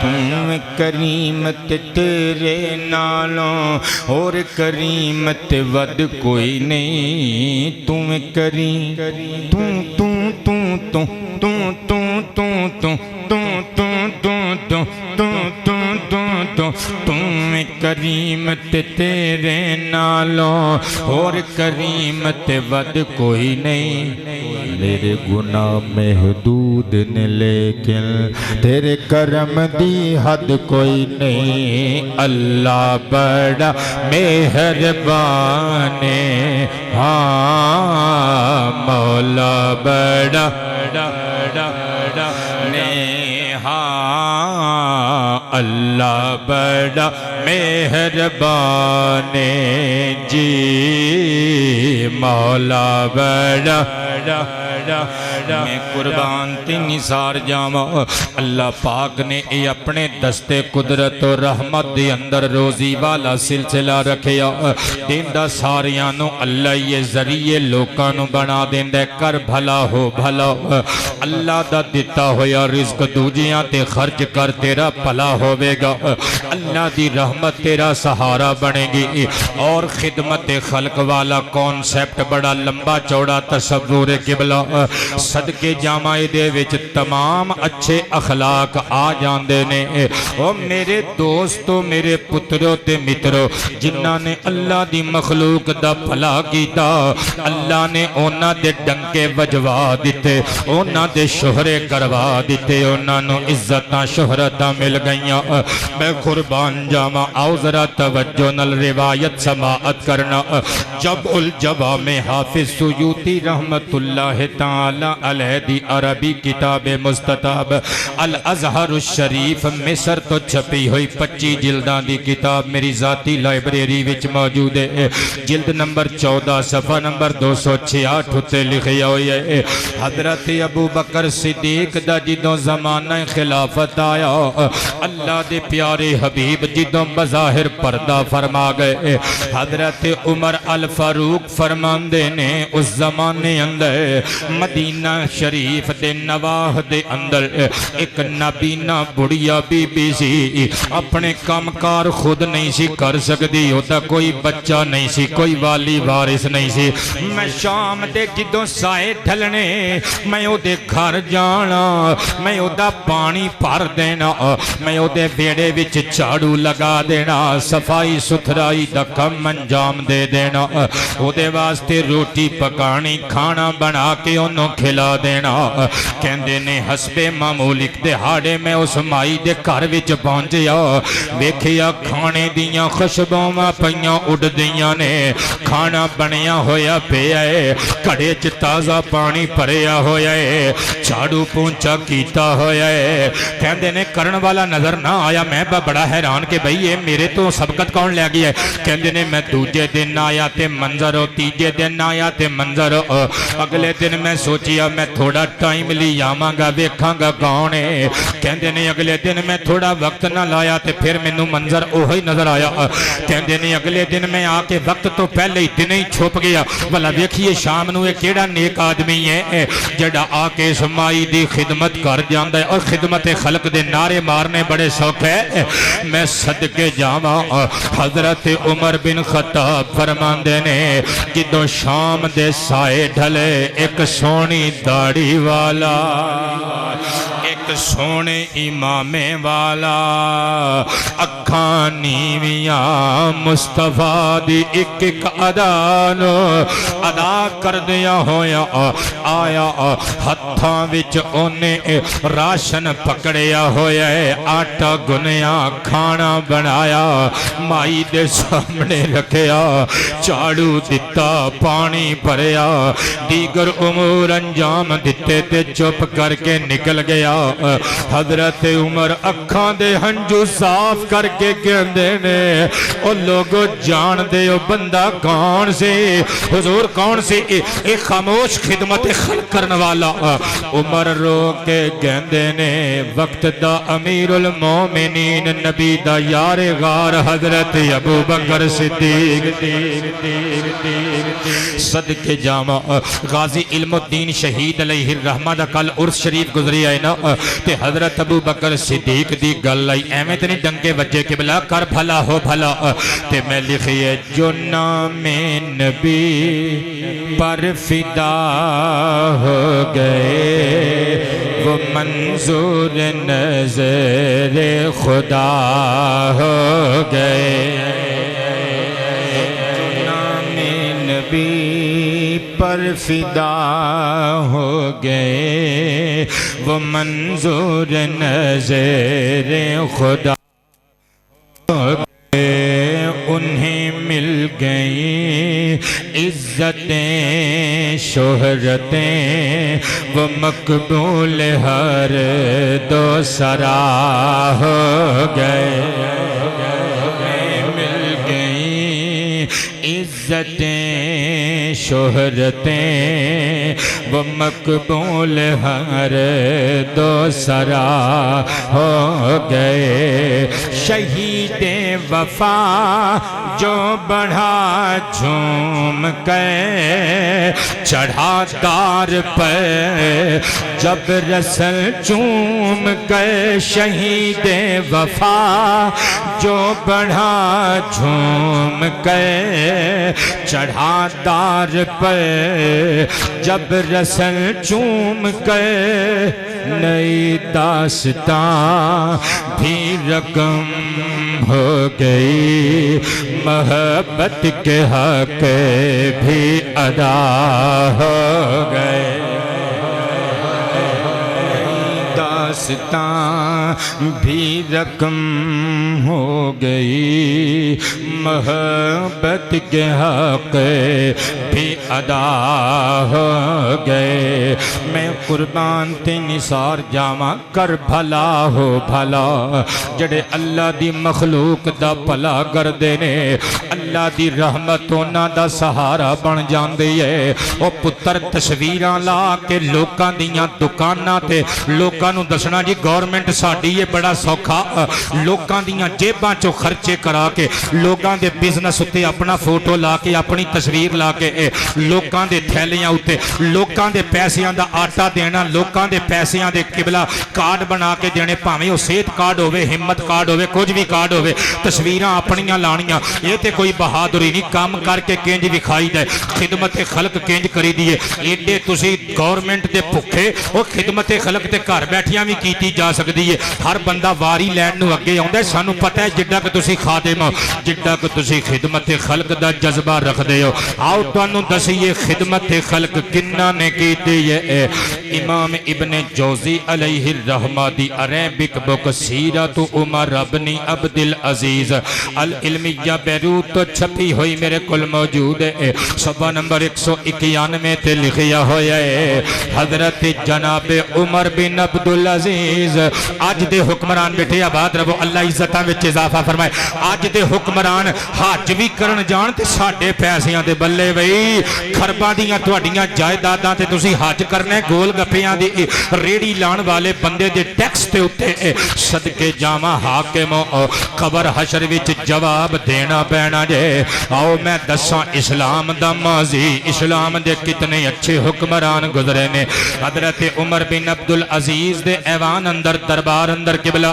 تم کریمت تیرے نالوں اور کریمت ود کوئی نہیں تم کریم تم کریمت تیرے نالوں اور کریمت ود کوئی نہیں میرے گناہ محدود نے لیکن تیرے کرم دی حد کوئی نہیں اللہ بڑا مہربان ہاں مولا بڑا ہاں اللہ بڑا مہربان جی مولا بڑا میں قربان تی نثار جاواں اللہ پاک نے اے اپنے دستے قدرت و رحمت دے اندر روزی والا سلسلہ رکھیا دیندہ ساریانوں اللہ یہ ذریعے لوکانوں بنا دیندہ کر بھلا ہو اللہ دا دیتا ہویا رزق دوجیاں تے خرچ کر تیرا بھلا ہوئے گا اللہ دی رحمت تیرا سہارا بنے گی اور خدمت خلق والا کونسیپٹ بڑا لمبا چوڑا تصور قبلہ صدقے جامعے دے وچ تمام اچھے اخلاق آ جاندے نے او میرے دوستو میرے پترو تے مترو جنہاں نے اللہ دی مخلوق دا بھلا کیتا اللہ نے اونا دے ڈنکے وجوا دیتے اونا دے شہرے کروا دیتے اونا نو عزتاں شہرتاں مل گئیاں میں قربان جاما آؤ ذرا توجہ نل روایت سماعت کرنا جب الجبا میں حافظ سیوطی رحمت اللہ تعالی علیہ دی عربی کتاب مستطاب الازہر الشریف مصر تو چھپی ہوئی 25 جلدان دی کتاب میری ذاتی لائبریری وچ موجود ہے جلد نمبر 14 صفحہ نمبر 268 ہوتے لکھیا ہوئی ہے حضرت ابو بکر صدیق دا جدوں زمانہ خلافت آیا اللہ دے پیارے حبیب جدوں بظاہر پردہ فرما گئے حضرت عمر الفاروق فرماندے نے اس زمانے اندر مدینہ شریف دے نواح دے اندر ایک نبینہ بڑیا بی بی سی اپنے کامکار خود نہیں سی کر سکتی ہوتا کوئی بچہ نہیں سی کوئی والی وارث نہیں سی میں شام دے جدوں سائے ڈھلنے میں او دے گھر جانا میں او دا پانی پھر دینا میں او دے بیڑے وچ چاڑو لگا دینا صفائی ستھرائی دا کم انجام دے دینا او دے واسطے روٹی پکانی کھانا بنا کے انہوں کھلا دینا کہندے نے حسب معمولک دہاڑے میں اس مائی دے گھر وچ پہنچیا ویکھیا کھانے دیاں خوشبوواں پئیاں اڑ دیاں نے کھانا بنیا ہویا پیا ہے کڑے چ تازہ پانی بھریا ہویا ہے جھاڑو پونچھا کیتا ہویا ہے کہندے نے کرن والا نظر نہ آیا میں بڑا حیران کہ بھئی یہ میرے تو سبقت کون لے گیا ہے کہندے نے میں دوجے دن آیا تے منظر ہو تیجے دن آیا تے منظر ہو اگلے دن میں سوچیا میں تھوڑا ٹائم لی آماں گا ویکھاں گا کون ہے کہندے نے اگلے دن میں تھوڑا وقت نہ لایا تے پھر مینوں منظر اوہی نظر آیا کہندے نے اگلے دن میں آ کے وقت تو پہلے ہی دن ہی چھپ گیا بھلا ویکھیے شام نو یہ کیڑا نیک آدمی ہے جڑا آ کے اس مائی دی خدمت کر جاندا ہے اور خدمت خلق دے نعرے مارنے بڑے شوق ہے میں صدقے جاواں حضرت عمر بن خطاب فرماندے نے جدوں شام دے سائے ڈھلے ایک سونی داڑھی والا ایک سونے امام والا اکھاں نیویاں مصطفیٰ دی ایک ایک ادا کر دیا ہویا آیا ہتھاں وچ اونے راشن پکڑیا ہویا ہے آٹا گنیا کھانا بنایا مائی دے سامنے رکھیا چاڑو دتا پانی بھریا دیگر امور انجام دیتے تے چپ کر کے نکل گیا حضرت عمر اکھاں دے ہنجو صاف کر کے کہندے نے او لوگو جان دے او بندہ کون سے حضور کون سے ایک خاموش خدمت خلق کرنے والا عمر رو کے کہندے نے وقت دا امیر المومنین نبی دا یار غار حضرت ابو بکر صدیق صدقے جامع غازی علم الدین شہید علیہ الرحمہ دا کل عرس شریف گزری آئے نا تے حضرت ابو بکر صدیق دی گل آئی ایمیں تنی ڈنگے وجہ کے بلا کر بھلا ہو بھلا تے میں لکھئے جو نام نبی پر فدا ہو گئے وہ منظور نظر خدا ہو گئے پر فدا ہو گئے وہ منظور نظر خدا ہو گئے انہیں مل گئی عزتیں شہرتیں وہ مقبول ہر دو سرا ہو گئے مل گئی عزتیں شہرتیں وہ مقبول ہر دو سرا ہو گئے شہید وفا جو بڑھا جھوم کے چڑھا دار پہ جب رسل چوم کے شہید وفا جو بڑھا جھوم کے چڑھا دار پہ جب رسل چوم کے نئی داستان بھی رقم ہو گئی محبت کے حق بھی ادا ہو گئے داستان بھی رقم ہو گئی محبت کے حق بھی ادا ہو گئے میں قربان تے نثار جاواں کر بھلا ہو بھلا جڑے اللہ دی مخلوق دا بھلا کردے نے اللہ دی رحمت انہاں دا سہارا بن جاندی ہے او پتر تصویراں لا کے لوکاں دیاں دکاناں تے لوکاں نوں دسنا جی گورنمنٹ ساڈی ہے بڑا سوکھا لوکاں دیاں جیباں چوں خرچے کرا کے لوکاں دے بزنس اُتے اپنا فوٹو لا کے اپنی تصویر لا کے لوکاں دے تھیلیاں اُتے لوکاں دے پیسیاں دا آٹا دینا لوکاں دے پیسیاں دے قبلہ کارڈ بنا کے دینے پاویں او صحت کارڈ ہوے ہمت کارڈ ہوے کچھ بھی کارڈ ہوے تصویراں اپنیاں لانیاں یہ تے کوئی بہادری نہیں کام کر کے کنج وکھائی دے خدمت خلق کنج کری دیے ایڈے تسی گورنمنٹ دے بھکھے او خدمت خلق تے گھر بیٹھیاں بھی کیتی جا سکدی ہے ہر بندہ واری لین نو اگے آوندا ہے سانو پتہ ہے جڈا کہ تسی خادم ہو جڈا کہ تسی خدمت خلق دا جذبہ رکھ دے ہو آؤ تانوں دسیے خدمت خلق کنہ نے کیتی ہے امام ابن جوزی علیہ الرحمہ دی عربک بک سیرت عمر ابن عبد العزیز العلمیہ بیروت تو چھپی ہوئی میرے کل موجود ہے صفحہ نمبر 191 تے لکھیا ہویا ہے حضرت جناب عمر بن عبد العزیز آج دے حکمران بیٹھے آباد رہو اللہ عزتاں وچ اضافہ فرمائے آج دے حکمران حج بھی کرن جان تے ساڈے پیسیاں دے بلے وئی خرباں دیاں تہاڈیاں جائیداداں تے تسی حج کرنے گول گپیاں دی ریڑی لان والے بندے دے ٹیکس تے اُتے صدقے جاواں حاکم قبر حشر وچ جواب دینا پینا جے آؤ میں دساں اسلام دا ماضی اسلام دے کتنے اچھے حکمران گزرے نے حضرت عمر بن عبد العزیز دے ایوان اندر دربار اندر قبلہ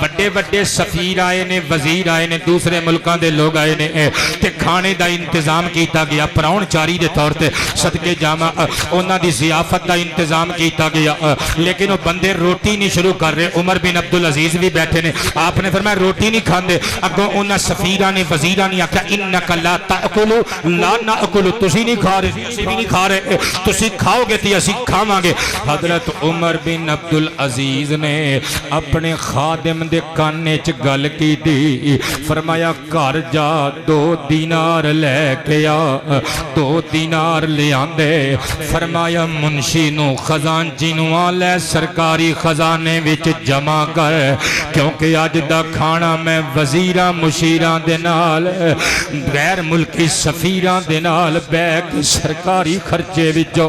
بڑے بڑے سفیر آئے نے وزیر آئے نے دوسرے ملکاں دے لوگ آئے نے تے کھانے دا انتظام کیتا گیا پراؤن چاری دے طور تے صدقے جامع انہاں دی ضیافت دا انتظام انتظام کیتا گیا لیکن وہ بندے روٹی نہیں شروع کر رہے. عمر بن عبدالعزیز بھی بیٹھے نے. آپ نے فرمایا روٹی نہیں کھاندے. اگوں انہاں سفیران نے وزیران نے آکھا انکا لا تاکلو لا ناکلو, تسی نہیں کھا رہے اسی بھی نہیں کھا رہے, تسی کھاؤ گے تی اسی کھاواں گے. حضرت عمر بن عبدالعزیز نے اپنے خادم دے کانے چ گل کی دی. فرمایا گھر جا 2 دینار لے کے آ. 2 دینار لے آندے. فرمایا منشی نو خزانچی نو لے سرکاری خزانے وچ جمع کر, کیونکہ اج دا کھانا میں وزیراں مشیراں دے نال غیر ملکی سفیراں دے نال بیٹھ سرکاری خرچے وچوں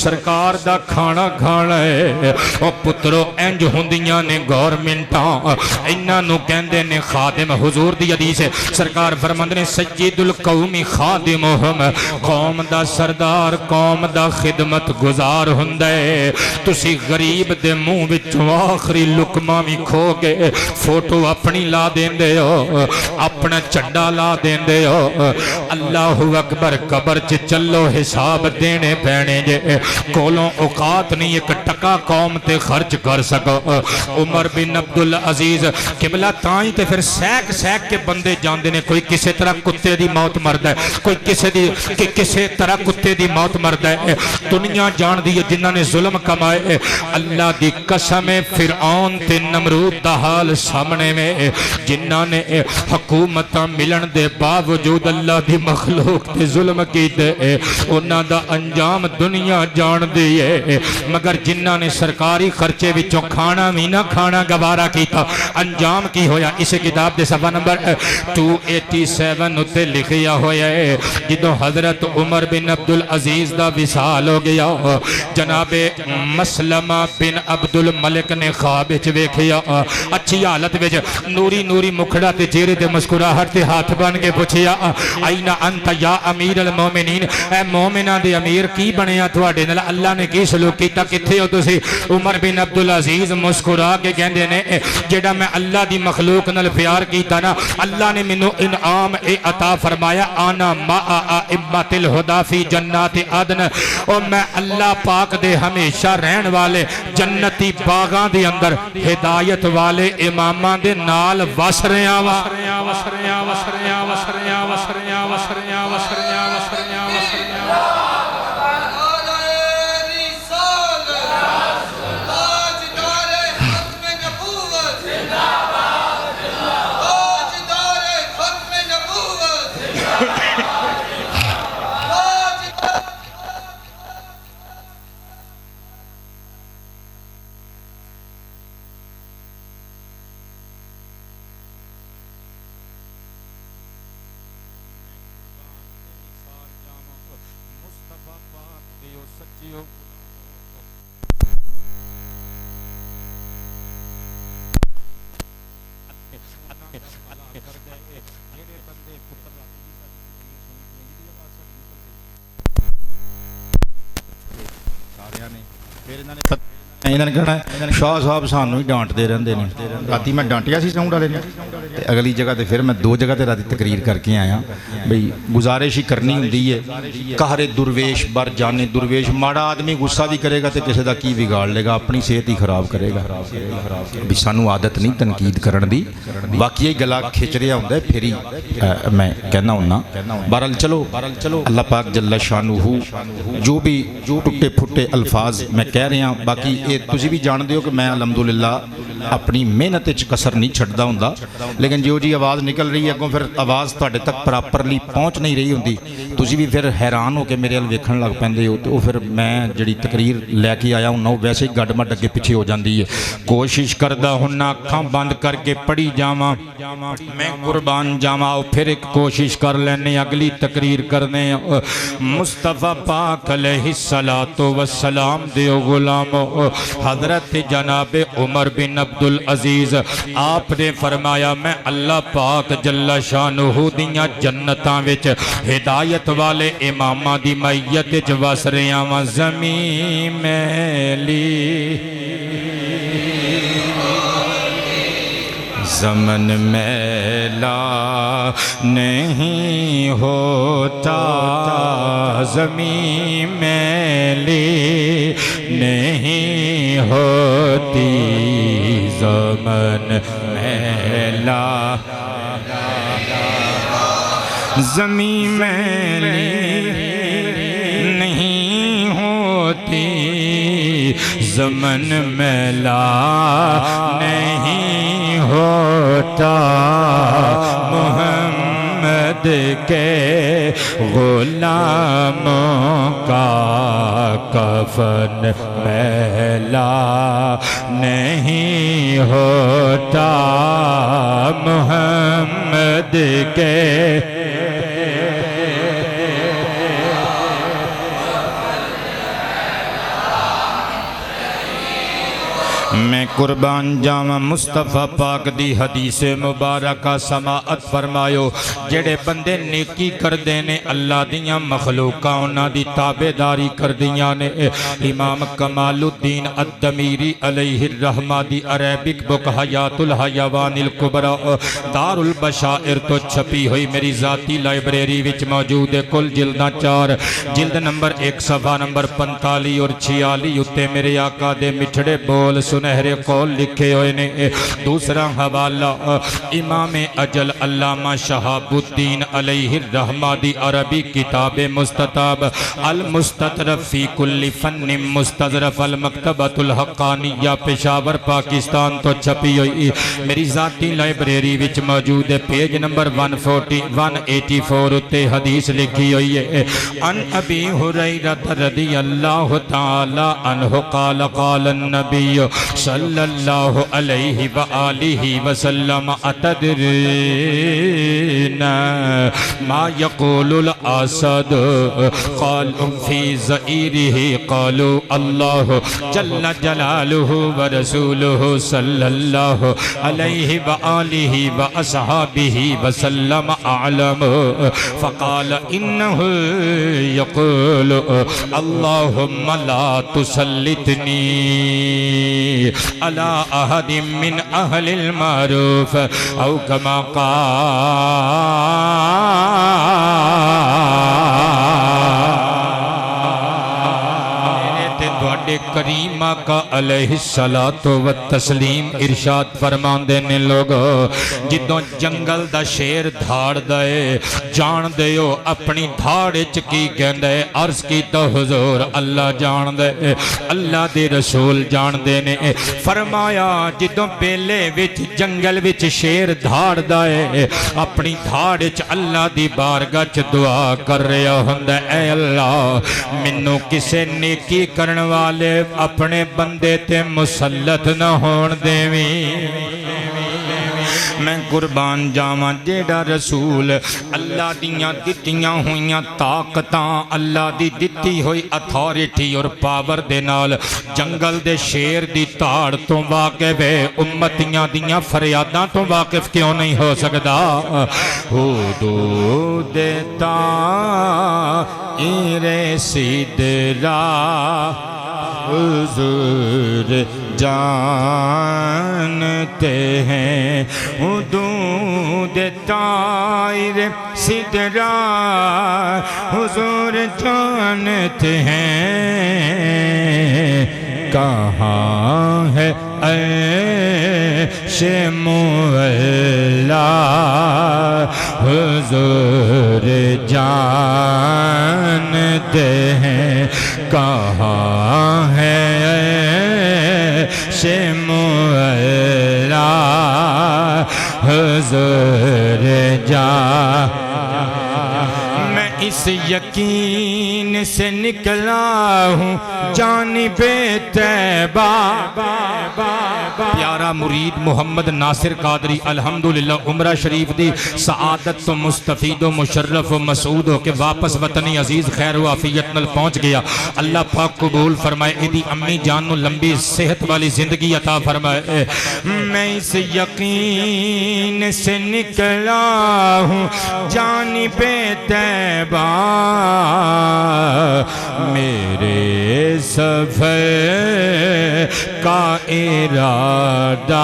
سرکار دا کھانا کھانا ہے. او پترو انج ہوندیاں نے گورنمنٹاں, انہاں نو کہندے نے خادم. حضور دی حدیث ہے, سرکار فرماندے نے سید القوم خادمہم, قوم دا سردار قوم دا خدمت گزار ہوندا ہے. تسی غریب دے منہ وچوں آخری لقمہ بھی کھو کے فوٹو اپنی لا دیندے ہو, اپنا چڈا لا دیندے ہو. اللہ اکبر, قبر چ چلو حساب دینے پینے جے, کولوں اوقات نہیں ایک ٹکا قوم تے خرچ کر سکو. عمر بن عبدالعزیز قبلہ تائیں تے پھر سیک سیک کے بندے جاندے نے. کوئی کسے طرح کتے دی موت مرد ہے, کوئی کسے طرح کتے دی موت مرد ہے. دنیا جان دی جنہاں نے ظلم کمائے. اللہ دی قسم فرعون تے نمرود دا حال سامنے میں, جنہاں نے حکومتاں ملن دے باوجود اللہ دی مخلوق تے ظلم کیتے, انہاں دا انجام دنیا جان دی ہے. مگر جنہاں نے سرکاری خرچے وچوں کھانا بھی نہ کھانا گوارا کیتا, انجام کی ہویا. اس کتاب دے صفحہ نمبر 287 اتے لکھیا ہویا ہے. جدوں حضرت عمر بن عبدالعزیز دا وصال ہو گیا, جناب مسلمہ بن عبد الملک نے خواب وچ ویکھیا, اچھی حالت وچ نوری نوری مکھڑا تے چہرے تے مسکراہٹ تے ہاتھ بن کے پوچھیا اینا انت یا امیر المومنین, اے مومناں دے امیر کی بنیا تواڈے نال, اللہ نے کی سلوک کیتا, کتھے ہو تسی؟ عمر بن عبدالعزیز مسکرا کے کہندے نے جیڑا میں اللہ دی مخلوق نال پیار کیتا نا, اللہ نے مینوں انعام اے عطا فرمایا, آنا ما ائمۃ الہدی فی جنات عدن, اور میں اللہ پاک دے ہمیشہ رہن والے جنتی باغاں دے اندر ہدایت والے اماماں دے نال وس رہا وا. انہوں نے کہنا ہے شاہ صاحب سانوں ہی ڈانٹتے رہندے نے. راتی میں ڈانٹیا سی ساؤنڈ والے نے, اگلی جگہ تے پھر میں 2 جگہ تے راتی تقریر کر کے آیا بھئی گزارش ہی کرنی ہوندی ہے. قہر درویش بر جانے درویش, ماڑا آدمی غصہ بھی کرے گا تے کسے دا کی بگاڑ لے گا, اپنی صحت ہی خراب کرے گا. بھی سانوں عادت نہیں تنقید کرن دی, واقعی گلا کھچ رہا ہوندا ہے پھر ہی میں کہنا ہونا. بہرحال چلو اللہ پاک جل شانہ جو بھی ٹوٹے پھٹے الفاظ میں کہہ رہا ہوں, باقی تسی بھی جان دیو کہ میں الحمدللہ اپنی محنت وچ کسر نہیں چھڈدا ہوندا, لیکن جو جی آواز نکل رہی ہے اگوں پھر آواز تواڈے تک پراپرلی پہنچ نہیں رہی ہوندی, تسی بھی پھر حیران ہو کے میرے ول ویکھن لگ پیندے ہو, تو پھر میں جڑی تقریر لے کے آیا ہوں ویسے ہی گڈ مڈ اگے پیچھے ہو جاندی ہے. کوشش کردا ہننا اکھاں بند کر کے پڑھی جاواں, میں قربان جاواں, پھر ایک کوشش کر لینے اگلی تقریر کرنے. مصطفیٰ پاک علیہ الصلوۃ والسلام دیو غلامو, حضرت جناب عمر بن عبدالعزیز آپ نے فرمایا میں اللہ پاک جل شانہ دیاں جنتاں وچ ہدایت والے اماماں دی معیت وچ وس رہا واں. زمین میلی زمن میلا نہیں ہوتا, زمین میلی نہیں ہوتی زمن میلا زمین میلی نہیں ہوتی زمن میلا نہیں ہوتا محمد کے غلاموں کا کفن میلا نہیں ہوتا محمد کے میں قربان جاواں مصطفیٰ پاک دی حدیث مبارکہ سماعت فرمایو جڑے بندے نیکی کر دینے اللہ دیاں مخلوقاں انہاں دی تابعداری کر دیاں نے امام کمال الدین الدمیری علیہ الرحمہ دی عربک بک حیات الحیوان الکبرى دار البشائر تو چھپی ہوئی میری ذاتی لائبریری وچ موجود ہے کل جلداں 4 جلد نمبر 1 صفحہ نمبر 45 اور 46 اتے میرے آقا دے مٹھڑے بول سنہرے قول لکھے ہوئے نے دوسرا حوالہ امام اجل علامہ شہاب الدین علیہ الرحمہ دی عربی کتاب مستطاب المستطرف فی کل فن مستظرف المکتبۃ الحقانیہ پشاور پاکستان تو چھپی ہوئی میری ذاتی لائبریری وچ موجود ہے پیج نمبر 184 اتے حدیث لکھی ہوئی ہے ان ابی ہریرہ رضی اللہ تعالی عنہ قال قال النبی صلی اللہ علیہ وآلہ وسلم اتدرین ما یقول الاسد قال فی زئیرہ قالوا اللہ جل جلالہ ورسولہ صلی اللہ علیہ وآلہ واصحابہ وسلم اعلم فقال انہ یقول اللہم لا تسلطنی على أحد من أهل المعروف أو كما کریمہ کا علیہ الصلاۃ والتسلیم ارشاد فرماندے نے لوگو جدوں جنگل دا شیر دھاڑ دے جان دیو اپنی دھاڑ وچ کی کہندے عرض کیتا حضور اللہ جان دے اللہ دے رسول جان دے نے فرمایا جدوں بیلے وچ جنگل وچ شیر دھاڑ دے اپنی دھاڑ وچ اللہ دی بارگاہ وچ دعا کر رہا ہوندا اے اللہ مینوں کسے نیکی کرن والے اپنے بندے تے مسلط نہ ہون دیویں میں قربان جاواں جیڑا رسول اللہ دیاں دتیاں ہوئیاں طاقتاں اللہ دی دتی ہوئی اتھارٹی اور پاور دے نال جنگل دے شیر دی تاڑ تو واقف ہے امتیاں دیاں فریاداں تو واقف کیوں نہیں ہو سکدا حدود طائر سدرا حضور جانتے ہیں حدود طائر سدرا حضور جانتے ہیں کہاں ہے عرش معلا حضور جانتے ہیں کہاں ہے عرش معلا حضور میں اس یقین سے نکلا ہوں جانب طیبہ پیارا مرید محمد ناصر قادری الحمدللہ عمرہ شریف دی سعادت تو مستفید و مشرف و مسعود ہو کہ واپس وطنی عزیز خیر و عافیت نل پہنچ گیا اللہ پاک قبول فرمائے ایدی امی جان نو لمبی صحت والی زندگی عطا فرمائے میں اس یقین سے نکلا ہوں جانب طیبہ میرے سفر کا ارادہ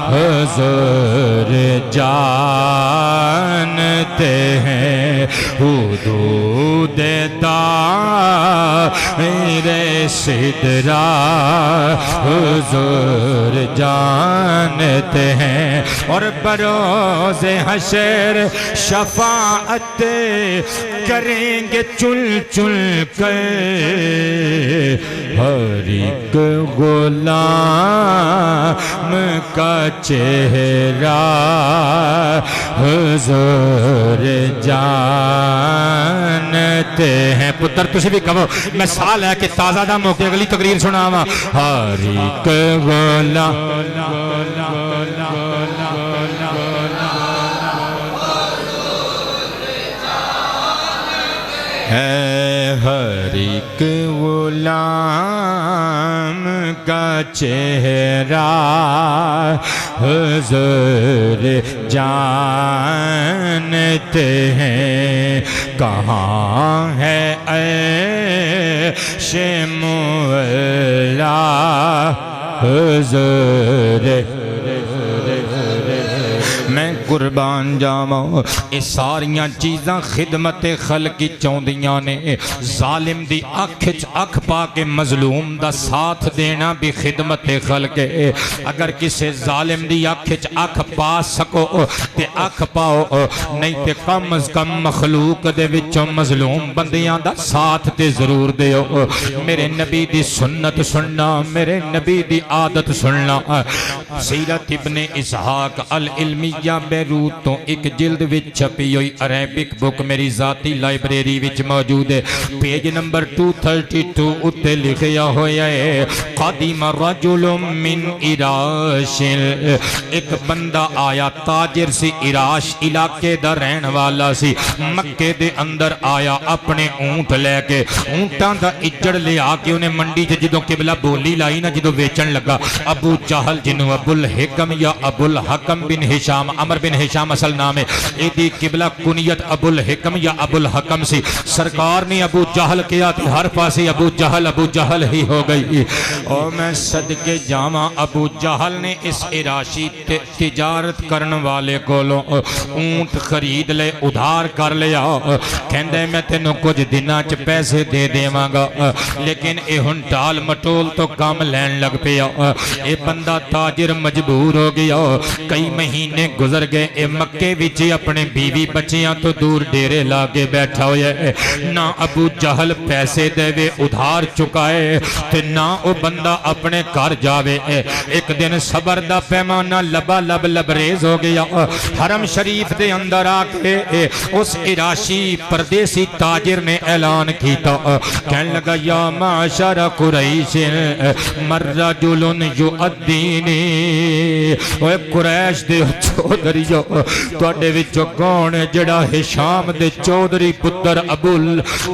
حضور جانتے ہیں حدود دائر سدرا حضور جانتے ہیں، اور بروز حشر شفاعت کریں گے چل چل کر ہر ایک غلام کا چہرہ حضور جانتے ہیں۔ پتر تسی بھی کہو میں سال ہے کہ تازہ دم ہو کے اگلی تقریر سناواں۔ ہر ایک غلام ہے، ہر ایک غلام کا چہرہ حضور جانتے ہیں۔ کہاں ہے عیش مولا حضور، میں قربان جاواں یہ ساریاں چیزاں خدمت خلق چاہندیاں نے۔ ظالم دی اکھ وچ اکھ پا کے مظلوم دا ساتھ دینا بھی خدمت خلق ہے۔ اگر کسے ظالم دی اکھ وچ اکھ پا سکو تے اکھ پاؤ، نہیں تے کم از کم مخلوق دے وچوں مظلوم بندیاں دا ساتھ تے ضرور دیو۔ میرے نبی دی سنت سننا، میرے نبی دی عادت سننا۔ سیرت ابن اسحاق العلمیہ بیروت تو ایک جلد وچ چھپی ہوئی عربک بک میری ذاتی لائبریری وچ موجود ہے۔ پیج نمبر 232 اتے لکھیا ہویا ہے، قدیم رجل من عراش، ایک بندہ آیا تاجر سی، عراش علاقے دا رہن والا سی، مکے دے اندر آیا اپنے اونٹ لے کے، اونٹاں دا اجڑ لے آ کے انہیں منڈی چ جدوں قبلہ بولی لائی نا، جدوں ویچن لگا، ابو جہل جنوں ابو الحکم یا ابو الحکم بن ہشام، عمر بن ہشام اصل نام ہے، ایدی قبلہ کنیت ابو الحکم یا ابو الحکم سی، سرکار نے ابو جہل کیا تھی، ہر پاسی ابو جہل ہی ہو گئی۔ اور میں صدقے جاواں ابو جہل نے اس عراشی تجارت کرن والے کولوں اونٹ خرید لے، ادھار کر لیا، کہندے میں تینوں کچھ دناں چ پیسے دے دیواں گا، لیکن اے ہن ٹال مٹول تو کام لین لگ پیا۔ اے بندہ تاجر مجبور ہو گیا، کئی مہینے گزر گئے، اے مکے وچ اپنے بیوی بچیاں تو دور ڈیرے لاگے بیٹھا ہویا ہے، نہ ابو جہل پیسے دے وے ادھار چکائے تے نہ او بندہ اپنے گھر جاوے۔ ایک دن صبر دا پیمانہ لبا لب لبریز ہو گیا، حرم شریف دے اندر آ کے اس عراشی پردیسی تاجر نے اعلان کیتا، کہنے لگا یا معاشر قریش مر رجل یؤدینی، اوے قریش دے چودھریو تواڈے وچوں کون ہے جڑا ہشام دے چودھری پتر ابو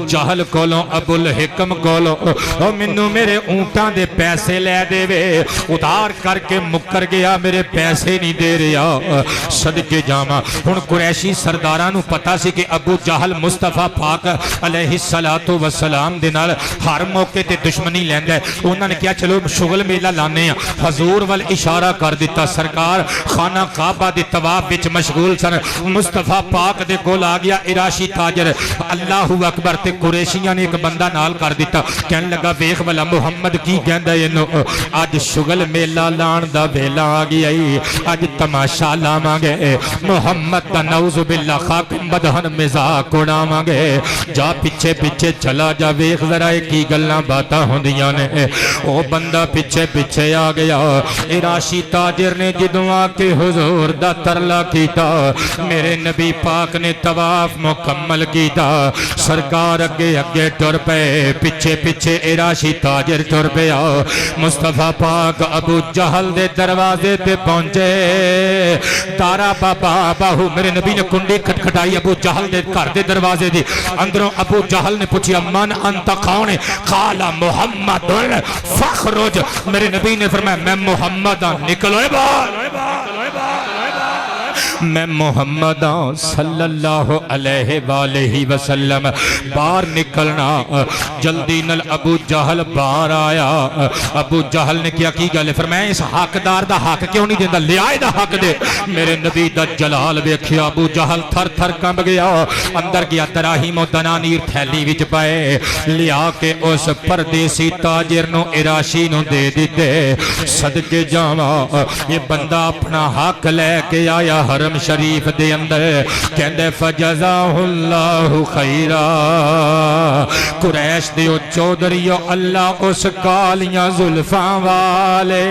جہل کولوں ابو الحکم کولوں او مینوں میرے اونٹاں دے پیسے لے دے وے، ادھار کر کے مکر گیا، میرے پیسے نہیں دے رہا۔ صدقے جاواں ہن قریشی سرداراں نوں پتہ سی کہ ابو جہل مصطفیٰ پاک علیہ السلام دے نال ہر موقع تے دشمنی لیندا ہے، انہاں نے کیا چلو شغل میلہ لانے ہیں، حضور وال اشارہ کر دیتا، سرکار خانہ کعبہ دے طواف وچ مشغول سن، مصطفیٰ پاک دے کول آ گیا عراشی تاجر، اللہ اکبر، تے قریشیاں نے ایک بندہ نال کر دیتا، کہنے لگا ویکھ والا محمد کی کہندا اینو، اج شغل میلہ لان دا ویلا آ گیا، اج تماشا لاواں گے، محمد دا نعوذ باللہ خاک مدہن مذاق اڑاواں گے، جا پیچھے پیچھے چلا جا، ویکھ ذرا کی گلاں باتاں ہوندیاں نے۔ او بندہ پیچھے پیچھے آ گیا، عراشی تاجر نے جدوں آ کے حضور دا ترلا کیتا، میرے نبی پاک نے طواف مکمل کیتا، سرکار اگے اگے ٹر پے، پیچھے پیچھے عراشی تاجر ٹر پیا، مصطفیٰ پاک ابو جہل دے دروازے تے پہنچے، تارا بابا باہو، میرے نبی نے کنڈی کھٹکھٹائی ابو جہل دے گھر دے دروازے دی، اندروں ابو جہل نے پوچھیا من انت کون ہے؟ قال محمد فخرج، میرے نبی نے فرمایا میں محمد ہاں، نکلو باہر۔ میں محمد صلی اللہ علیہ وآلہ وسلم باہر نکلنا جلدی نل ابو جہل باہر آیا ابو جہل نے کیا کی گل فرمایا اس حقدار دا حق کیوں نہیں دیندا لیا دا حق دے میرے نبی دا جلال ویکھیا ابو جہل تھر تھر کمب گیا اندر گیا دراہیم و دنانیر تھیلی وچ پائے لیا کے اس پردیسی تاجر نو اراشی نو دے دیتے صدقے جاواں یہ بندہ اپنا حق لے کے آیا حرم شریف دے اندر کہندے فجزاہ اللہ خیرا قریش دیو چودریو اللہ اس کالیاں زلفاں والے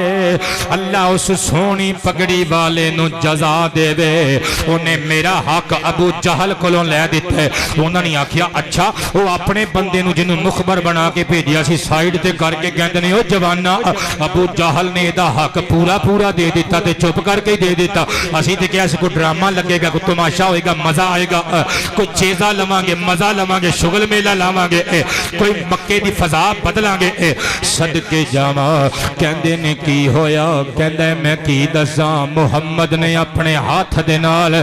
اللہ اس سونی پگڑی والے نو جزا دے بے انہیں میرا حق ابو جہل کولوں لے دیتے انہوں نے آکھیا اچھا وہ اپنے بندے نو جنہوں مخبر بنا کے بھیجیا سی سائیڈ تے کر کے کہندے نے او جوانا ابو جہل نے دا حق پورا دے دیتا تے چپ کر کے دے دیتا اسی تے کیا اس کو ڈرامہ لگے گا کوئی تماشا ہوئے گا مزہ آئے گا کوئی چیزہ لواں گے مزہ لواں گے شغل میلہ لاواں گے کوئی مکے دی فضا بدلاں گے صدقے جاواں کہندے نے کی ہویا کہندے میں کی دساں محمد نے اپنے ہاتھ دے نال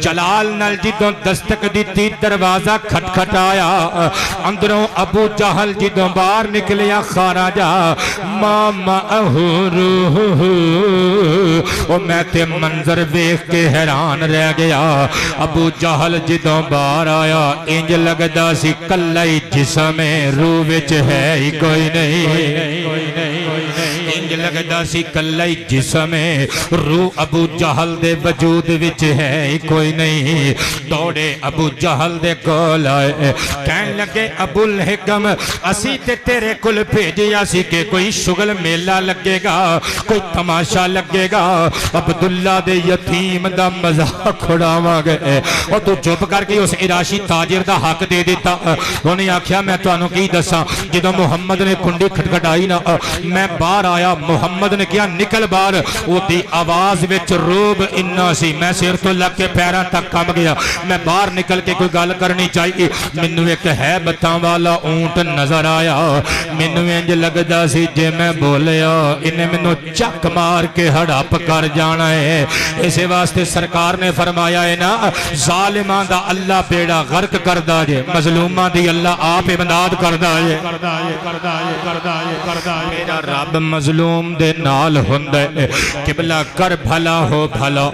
جلال نال جدوں دستک دیتی دروازہ کھٹکھٹایا اندروں ابو جہل جدوں باہر نکلیا خارجا ماما روح او میں تے منظر ویکھ کے حیران رہ گیا ابو جہل جدوں باہر آیا انج لگدا سی کلا ہی جسم روح وچ ہے ہی کوئی نہیں انج لگدا سی کلا ہی جسم روح ابو جہل دے وجود وچ ہے ہی کوئی نہیں دوڑے ابو جہل دے کول آئے کہن لگے ابو الحکم اسی تے تیرے کل بھیجیا سی کہ کوئی شغل میلہ لگے گا کوئی تماشا لگے گا عبداللہ دے یتیم دا مذاق اڑاواں گے اور تو چپ کر کے اس اراشی تاجر دا حق دے دیتا انہیں آکھیا میں تانوں کی دساں جدوں محمد نے کنڈی کھٹکھٹائی نا میں باہر آیا محمد نے کیا نکل باہر وہ دی آواز وچ روب انہا سی میں سر تو لگ کے پیران تک کم گیا میں باہر نکل کے کوئی گال کرنی چاہیے منو ایک ہے بتاں والا اونٹ نظر آیا منو انج لگدا سی جے میں بولیا انہیں منو چک مار کے ہڑپ کر جانا ہے اسے واسطے سرکار نے فرمایا ہے نا ظالمان دا اللہ بیڑا غرق کردہ جے مظلومان دی اللہ آپ امداد کردہ جے میرا رب مظلوم دے نال ہوندے قبلہ کر بھلا ہو بھلا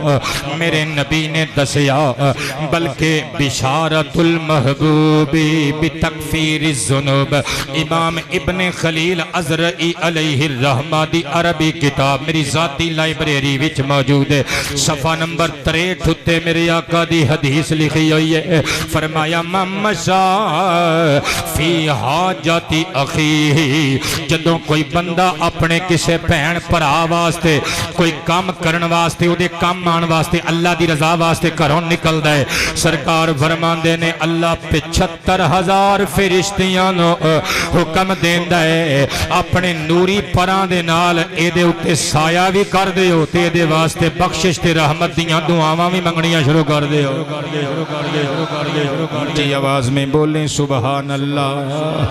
میرے نبی نے دسیا بلکہ بشارت المحبوبی بتکفیر الذنوب امام ابن خلیل ازرعی علیہ الرحمہ دی عربی کتاب میری ذاتی لائبریری وچ موجود ہے صفحہ نمبر 63 ہوتے میرے آقا دی حدیث لکھی ہوئی ہے فرمایا ممشا فی حاجت اخی جدوں کوئی بندہ اپنے کسے بہن بھرا واسطے کوئی کام کرن واسطے او دے کام آن واسطے اللہ دی رضا واسطے گھروں نکلدا ہے سرکار فرماندے نے اللہ 75,000 فرشتیاں نو حکم دیندا ہے اپنے نوری پراں دے نال اے دے اوتے سایہ بھی کر دیو تے دے واسطے بخشش تے رحمت دیاں دعاواں بھی منگنیاں شروع کر دیو جی آواز میں بولیں سبحان اللہ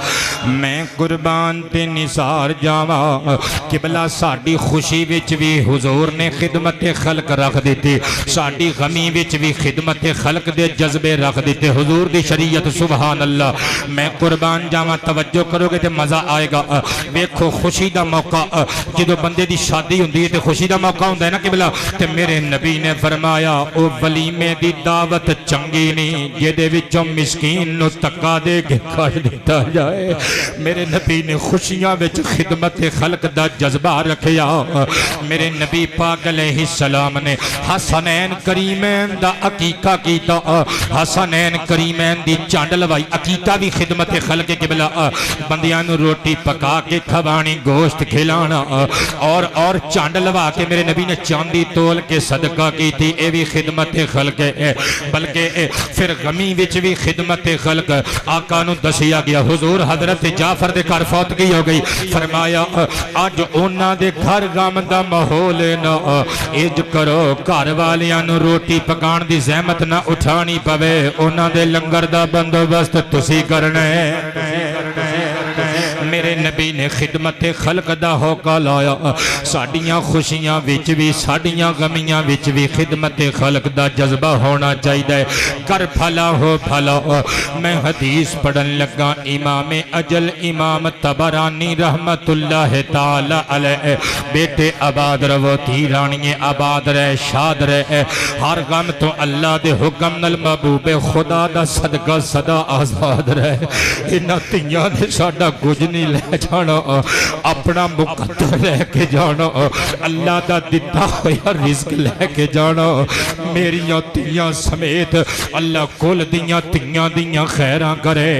میں قربان تے نثار جاواں قبلہ ساڈی خوشی وچ بھی حضور نے خدمت خلق رکھ دیتی ساڈی غمی وچ بھی خدمت خلق دے جذبے رکھ دیتے حضور دی شریعت سبحان اللہ میں قربان جاواں توجہ کرو گے تے مزہ آئے گا ویکھو خوشی دا موقع جدو بندے دی شادی ہوندی ہے تے خوشی دا موقع ہوندا ہے نا قبلہ تے میرے نبی نے فرمایا او ولیمے دی دعوت چنگی نہیں جدے وچوں مسکین نو تکا دے کے کھڑ دیتا جائے میرے نبی نے خوشیاں وچ خدمت خلق دا جذبہ رکھیا میرے نبی پاک علیہ السلام نے حسنین کریمین دا عقیقہ کیتا حسنین کریمین دی چانڈ لوائی عقیقہ بھی خدمت خلق قبلہ بندیاں نو روٹی پکا کے کھوانی گوشت کھلانا اور چانڈ لوا کے میرے نبی نے چاندی تول کے صدقہ کی تھی اے بھی خدمت خلق ہے بلکہ پھر غمی وچ بھی خدمت خلق آقا نو دسیا گیا حضور حضرت جعفر دے گھر فوتگی ہو گئی فرمایا آج اونا دے گھر غم دا ماحول نا اج کرو گھر والیاں نو روٹی پکان دی زحمت نہ اٹھانی پوے اونا دے لنگر دا بندوبست تسی کرنا ہے میرے نبی نے خدمت خلق دا ہوکا لایا ساڑیاں خوشیاں وچ بھی ساڑیاں غمیاں وچ بھی خدمت خلق دا جذبہ ہونا چاہیے کر بھلا ہو بھلا میں حدیث پڑھن لگا امام اجل امام طبرانی رحمت اللہ تعالی علیہ بیٹے آباد رہو تھی رانی آباد رہے شاد رہے ہر غم تو اللہ دے حکم نال محبوب خدا دا صدقہ صدا آزاد رہے انہاں تیاں دے ساڈا کچھ نہیں لے جانا اپنا مقدر لے کے جانا اللہ دا دتا ہویا رزق لے کے جانا میریاں تیاں سمیت اللہ کل دیاں تیاں دیاں خیراں کرے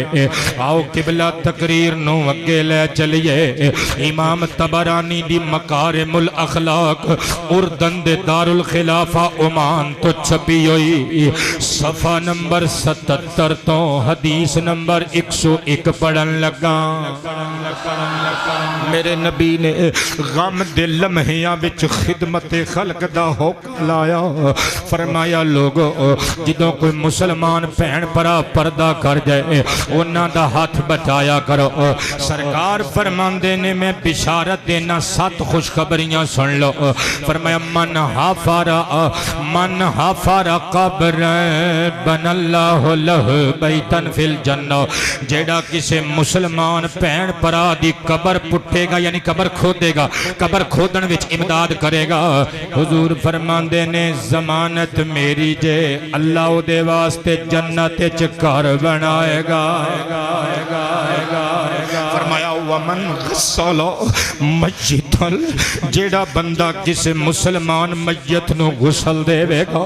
آؤ قبلہ تقریر نو اگے لے چلیے امام طبرانی دی مکارم الاخلاق اردن دے دار الخلافہ عمان تو چھپی ہوئی صفحہ نمبر 77 تو حدیث نمبر 101 پڑھن لگا میرے نبی نے غم دے لمحیاں وچ خدمت خلق دا حکم لایا فرمایا لوگو جدوں کوئی مسلمان بہن پرا پردہ کر جائے انہاں دا ہاتھ بچایا کرو سرکار فرماندے نے میں بشارت دینا 7 خوشخبریاں سن لو فرمایا من حفر قبر بن اللہ لہ بیتن فی الجنہ جیڑا کسے مسلمان بہن پرا دی قبر پٹھے گا یعنی قبر کھودے گا قبر کھودن وچ امداد کرے گا حضور فرماندے نے ضمانت میری جے اللہ دے واسطے جنت وچ گھر بنائے گا فرمایا ومن غسل میتن جیڑا بندہ کسے مسلمان میت نو غسل دے گا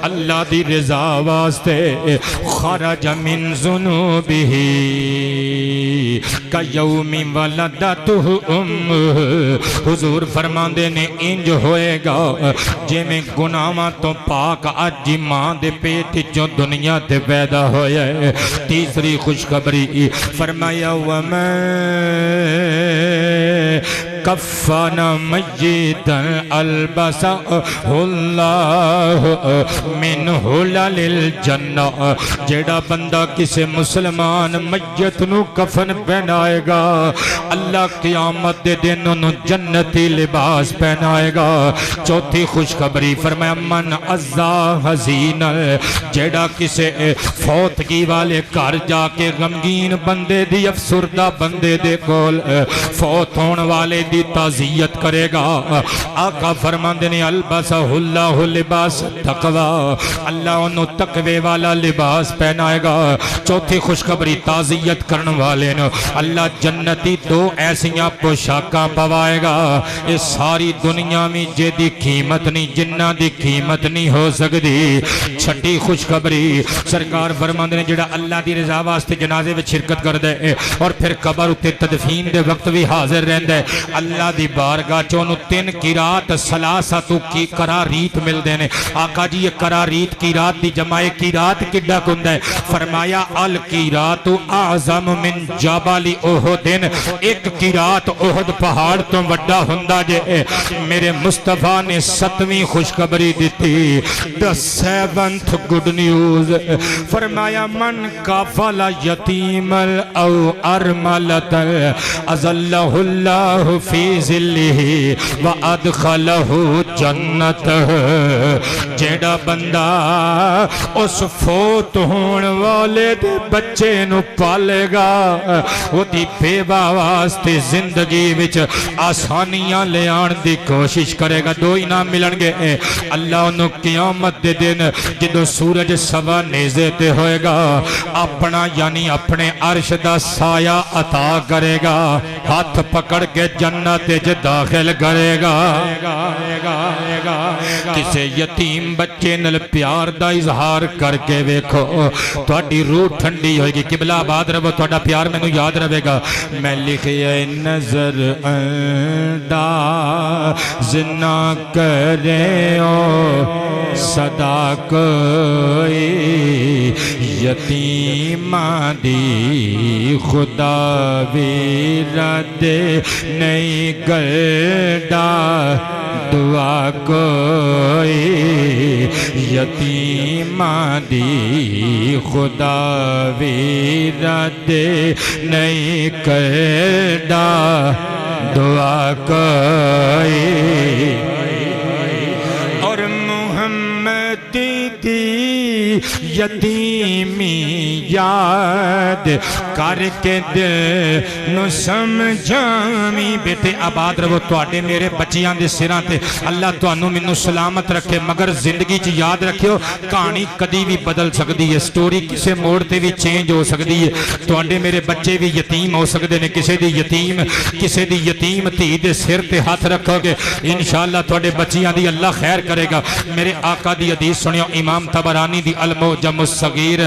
اللہ دی رضا واسطے خرج من ذنوبہ کیوم ولدتہ حضور فرماندے نے انج ہوئے گا جے میں گناہاں تو پاک اج ماں دے پیٹ جو دنیا تے پیدا ہویا ہے تیسری خوشخبری فرمایا کفن میتا البسہ اللہ من حلل الجنہ جیڑا بندہ کسے مسلمان میت نو کفن پہنائے گا اللہ قیامت دے دن انہوں جنتی لباس پہنائے گا چوتھی خوشخبری فرمایا من عزا حزین جیڑا کسے فوتگی والے گھر جا کے غمگین بندے دی افسردہ بندے دے کول فوت ہون والے دی تعزیت کرے گا آقا فرماندے نے البسہ اللہ لباس تقوی اللہ انہوں تقوی والا لباس پہنائے گا چوتھی خوشخبری تعزیت کرن والے نے اللہ جنتی 2 ایسیاں پوشاکاں پوائے گا اس ساری دنیا میں جے دی قیمت نہیں جنہ دی قیمت نہیں ہو سکتی چھٹی خوشخبری سرکار فرماندے نے جڑا اللہ دی رضا واسطے جنازے میں شرکت کر دے اور پھر قبر اتے تدفین دے وقت بھی حاضر رہن دے اللہ دی بارگاہ چونو 3 قرات سلاسہ کی قراریت مل دینے آقا جی یہ قراریت قرات دی جمع قرات کڈا کند ہے فرمایا القرات اعظم من جبل احد ایک قرات احد پہاڑ تو وڈا ہندا جے میرے مصطفیٰ نے 7ویں خوشخبری دیتی the 7th good news فرمایا من کافل یتیم او ارملت ازلہ اللہ فی ذلہ وادخلہ جنت جیڑا بندہ اس فوت ہون والے دے بچے نو پالے گا وہ دی بیوہ واسطے زندگی وچ آسانیاں لے آن دی کوشش کرے گا 2 انعام ملن گے اللہ انہوں قیامت دے دن جدو سورج سوا نیزے تے ہوئے گا اپنا یعنی اپنے عرش دا سایہ عطا کرے گا ہاتھ پکڑ کے جنت وچ داخل کرے گا کسے یتیم بچے نل پیار دا اظہار کر کے ویکھو تہاڈی روح ٹھنڈی ہوئے گی قبلہ آباد رہو تہاڈا پیار مینوں یاد رہے گا میں لکھے نظر انداز نہ کرے او صدا کوئی یتیم دی خدا بھی رد نہیں کردا دعا کوئی یتیماں دی خدا بھی رد نہیں کردا دعا کوئی اور محمد دی یتیمی یاد کر کے دل نو سمجھامی بیٹے آباد رہو تواڈے میرے بچیاں دے سراں تے اللہ تانوں مینوں سلامت رکھے مگر زندگی چ یاد رکھیو کہانی کدی بھی بدل سکدی ہے سٹوری کسے موڑ تے بھی چینج ہو سکدی ہے تواڈے میرے بچے بھی یتیم ہو سکدے نے کسے دی یتیم دھی دے سر تے ہاتھ رکھو گے انشاءاللہ تواڈے بچیاں دی اللہ خیر کرے گا میرے آقا دی حدیث سنیو امام طبرانی دی المعجم الصغیر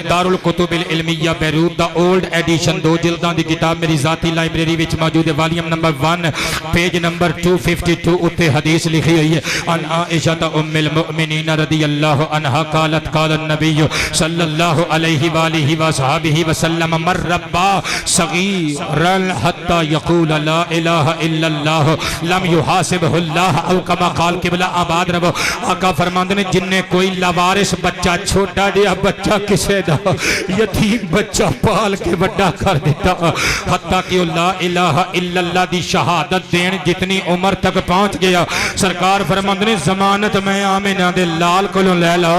دارالکتب العلمیہ بیروت دا اولڈ ایڈیشن 2 جلداں دی کتاب میری ذاتی لائبریری وچ موجود ہے والیوم نمبر 1 پیج نمبر 252 اتے حدیث لکھی ہوئی ہے ان عائشہ ام المؤمنین رضی اللہ عنہا قالت قال النبی صلی اللہ علیہ وآلہ وصحبہ وسلم من ربا صغیرا حتی یقول لا الہ الا اللہ لم یحاسبہ اللہ او کما قال قبلہ آباد رہو آقا فرماندے نے جن نے کوئی لاوارث بچہ چھوٹا دیا بچہ کسے دا یتیم بچہ پال کے بڑا کر دیتا حتیٰ کہ لا الہ الا اللہ دی شہادت دین جتنی عمر تک پہنچ گیا سرکار فرماندے نے ضمانت میں آمنہ دے لال کلوں لے لو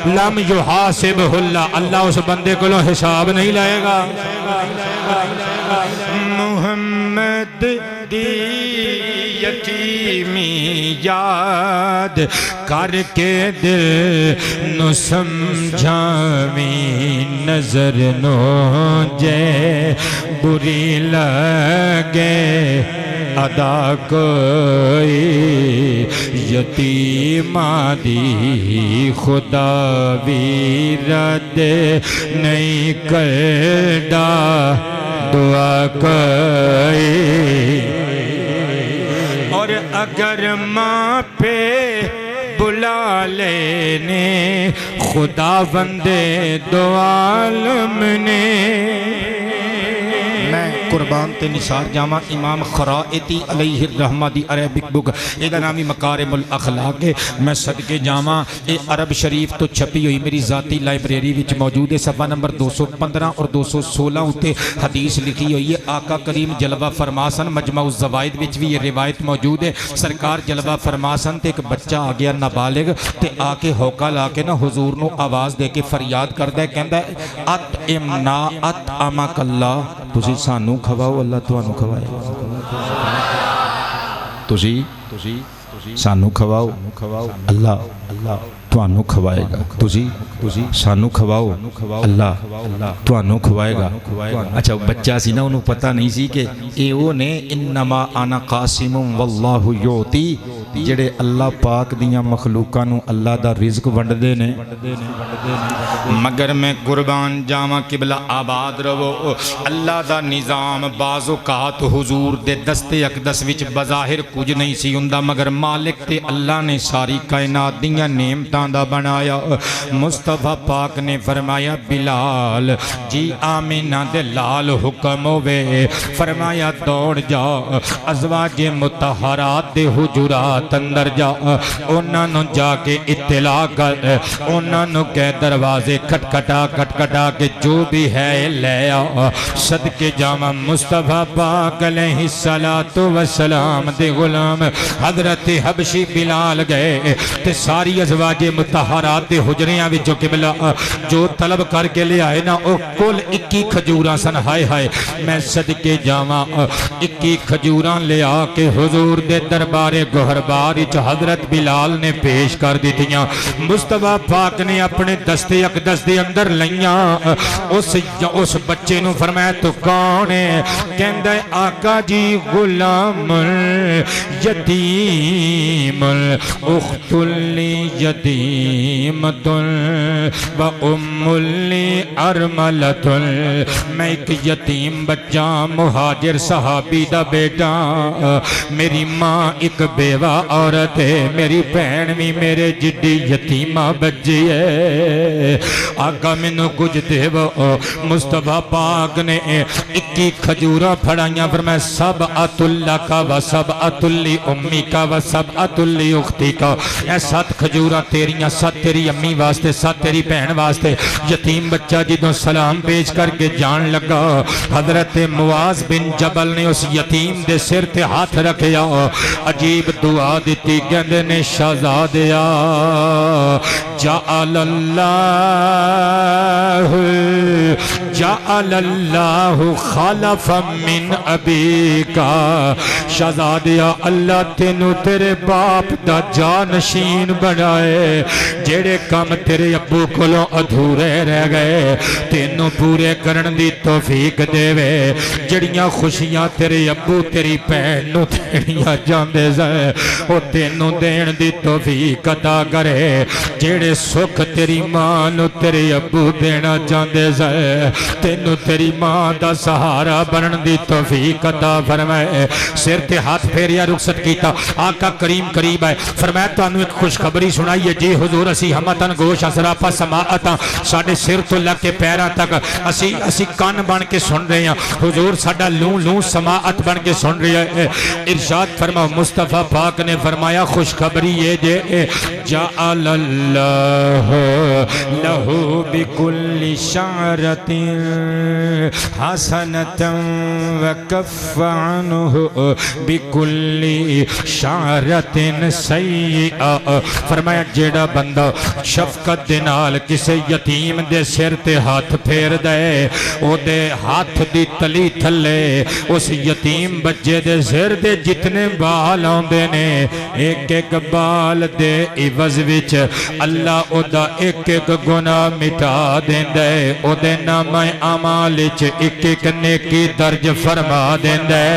لم یحاسبہ اللہ اللہ اس بندے کلوں حساب نہیں لائے گا محمد دی یتیمی یاد کر کے دل نو سمجھاویں نظر نو جے بری لگے ادا کوئی یتیماں دی خدا بھی رد نہیں کردا دعا کوئی اور اگر ماں پہ بلا لینے خدا بندے دو عالم نے میں قربان تے نثار جامع امام خرائطی علیہ الرحمہ دی عربک بک ایدہ نامی مکارم الاخلاق ہے میں صدقے جامع عرب شریف تو چھپی ہوئی میری ذاتی لائبریری وچ موجود ہے صفحہ نمبر 215 اور 216 اتے حدیث لکھی ہوئی ہے آقا کریم جلوہ فرماسن مجمع الزوائد وچ بھی یہ روایت موجود ہے سرکار جلوہ فرماسن تے ایک بچہ آ گیا نابالغ تے آ کے ہوکا لا کے نا حضور نو آواز دے کے فریاد کردہ ہے کہندہ ہے اطعمنا اطعمک اللہ تسی سانو کھواؤ اللہ توانو کھوائے تسی سانو کھواؤ اللہ توانو کھوائے گا تسی سانو کھواؤ اللہ توانو کھوائے گا اچھا بچہ سی نا انہوں پتہ نہیں سی کہ ایو نے انما انا قاسم واللہ یعطی جڑے اللہ پاک دیاں مخلوقانو اللہ دا رزق ونڈ دے نے مگر میں قربان جاواں قبلہ آباد رہو اللہ دا نظام بعض اوقات حضور دے دست اقدس وچ بظاہر کچھ نہیں سی ہوندا مگر مالک تے اللہ نے ساری کائنات دیاں نعمتاں دا بنایا مصطفیٰ پاک نے فرمایا بلال جی آمینہ دے لال حکم ہوئے فرمایا دوڑ جا ازواج مطہرات دے حجرات اندر جا انہوں جا کے اطلاع کر انہوں کے دروازے کھٹکھٹا کے جو بھی ہے لے آ صدقے جامع مصطفیٰ پاک علیہ السلام دے غلام حضرت حبشی بلال گئے تے ساری ازواج مطہرات دے حجریاں وچوں قبلہ جو طلب کر کے لے آئے نا او کل 21 کھجوراں سن ہائے ہائے میں صدقے جامع 21 کھجوراں لے آ کے حضور دے دربار گہربار حضرت بلال نے پیش کر دیتیاں مصطفیٰ پاک نے اپنے دست اقدس دے اندر لیاں اس بچے نو فرمایا تو کون ہے کہندہ آقا جی غلام یتیم اخت لی یتیمت و ام لی ارملت میں ایک یتیم بچہ مہاجر صحابی دا بیٹا میری ماں ایک بیوہ عورت ہے میری بہن بھی میرے جڈی یتیمہ بچی ہے آقا مینوں کچھ دیو مصطفیٰ پاک نے 21 کھجورہ پھڑائیاں فرمایا سبعۃ لک و سبعۃ لأمیک و سبعۃ لأختک اے 7 کھجورہ تیریاں 7 تیری امی واسطے 7 تیری بہن واسطے یتیم بچہ جدوں سلام پیش کر کے جان لگا حضرت معاذ بن جبل نے اس یتیم دے سر تے ہاتھ رکھیا عجیب دعا دیتی کہندے نے شہزادیا جعل اللہ خلفا من ابیکا شہزادیا اللہ تینو تیرے باپ دا جانشین بنائے جیڑے کام تیرے ابو کولوں ادھورے رہ گئے تینو پورے کرن دی توفیق دے وے جڑیاں خوشیاں تیرے ابو تیری بہن نو تیڑیاں جاندے زائے او تینو دین دی توفیق عطا کرے جیڑے سکھ تیری ماں نو تیرے ابو دینا جاندے زائے تینو تیری ماں دا سہارا بنن دی توفیق عطا فرمائے سر تے ہاتھ پھیریا رخصت کیتا آقا کریم قریب آئے فرمایا تانوں ایک خوشخبری سنائیے جی حضور اسی ہمتن گوش اسراپا سماعتاں ساڑھے سر تو لگ کے پیرہ تک اسی کان بن کے سن رہے ہیں حضور ساڑھا لوں سماعت بن کے سن رہے ہیں ارشاد فرماؤ مصطفیٰ پاک نے فرمایا خوشخبری یہ جے جعل اللہ لہو بکل شعرت حسنت وکف عنہ بکل شعرت سیئہ فرمایا جیڑا بندہ شفقت دنال کسے یتیم دے سر تے ہاتھ پھیر دے او دے ہاتھ دی تلی تھلے اس یتیم بچے دے سر دے جتنے بال آندے نے ایک ایک بال دے عوض وچ اللہ او دا ایک ایک گناہ مٹا دین دے او دے نام اعمال وچ ایک ایک نیکی درج فرما دین دے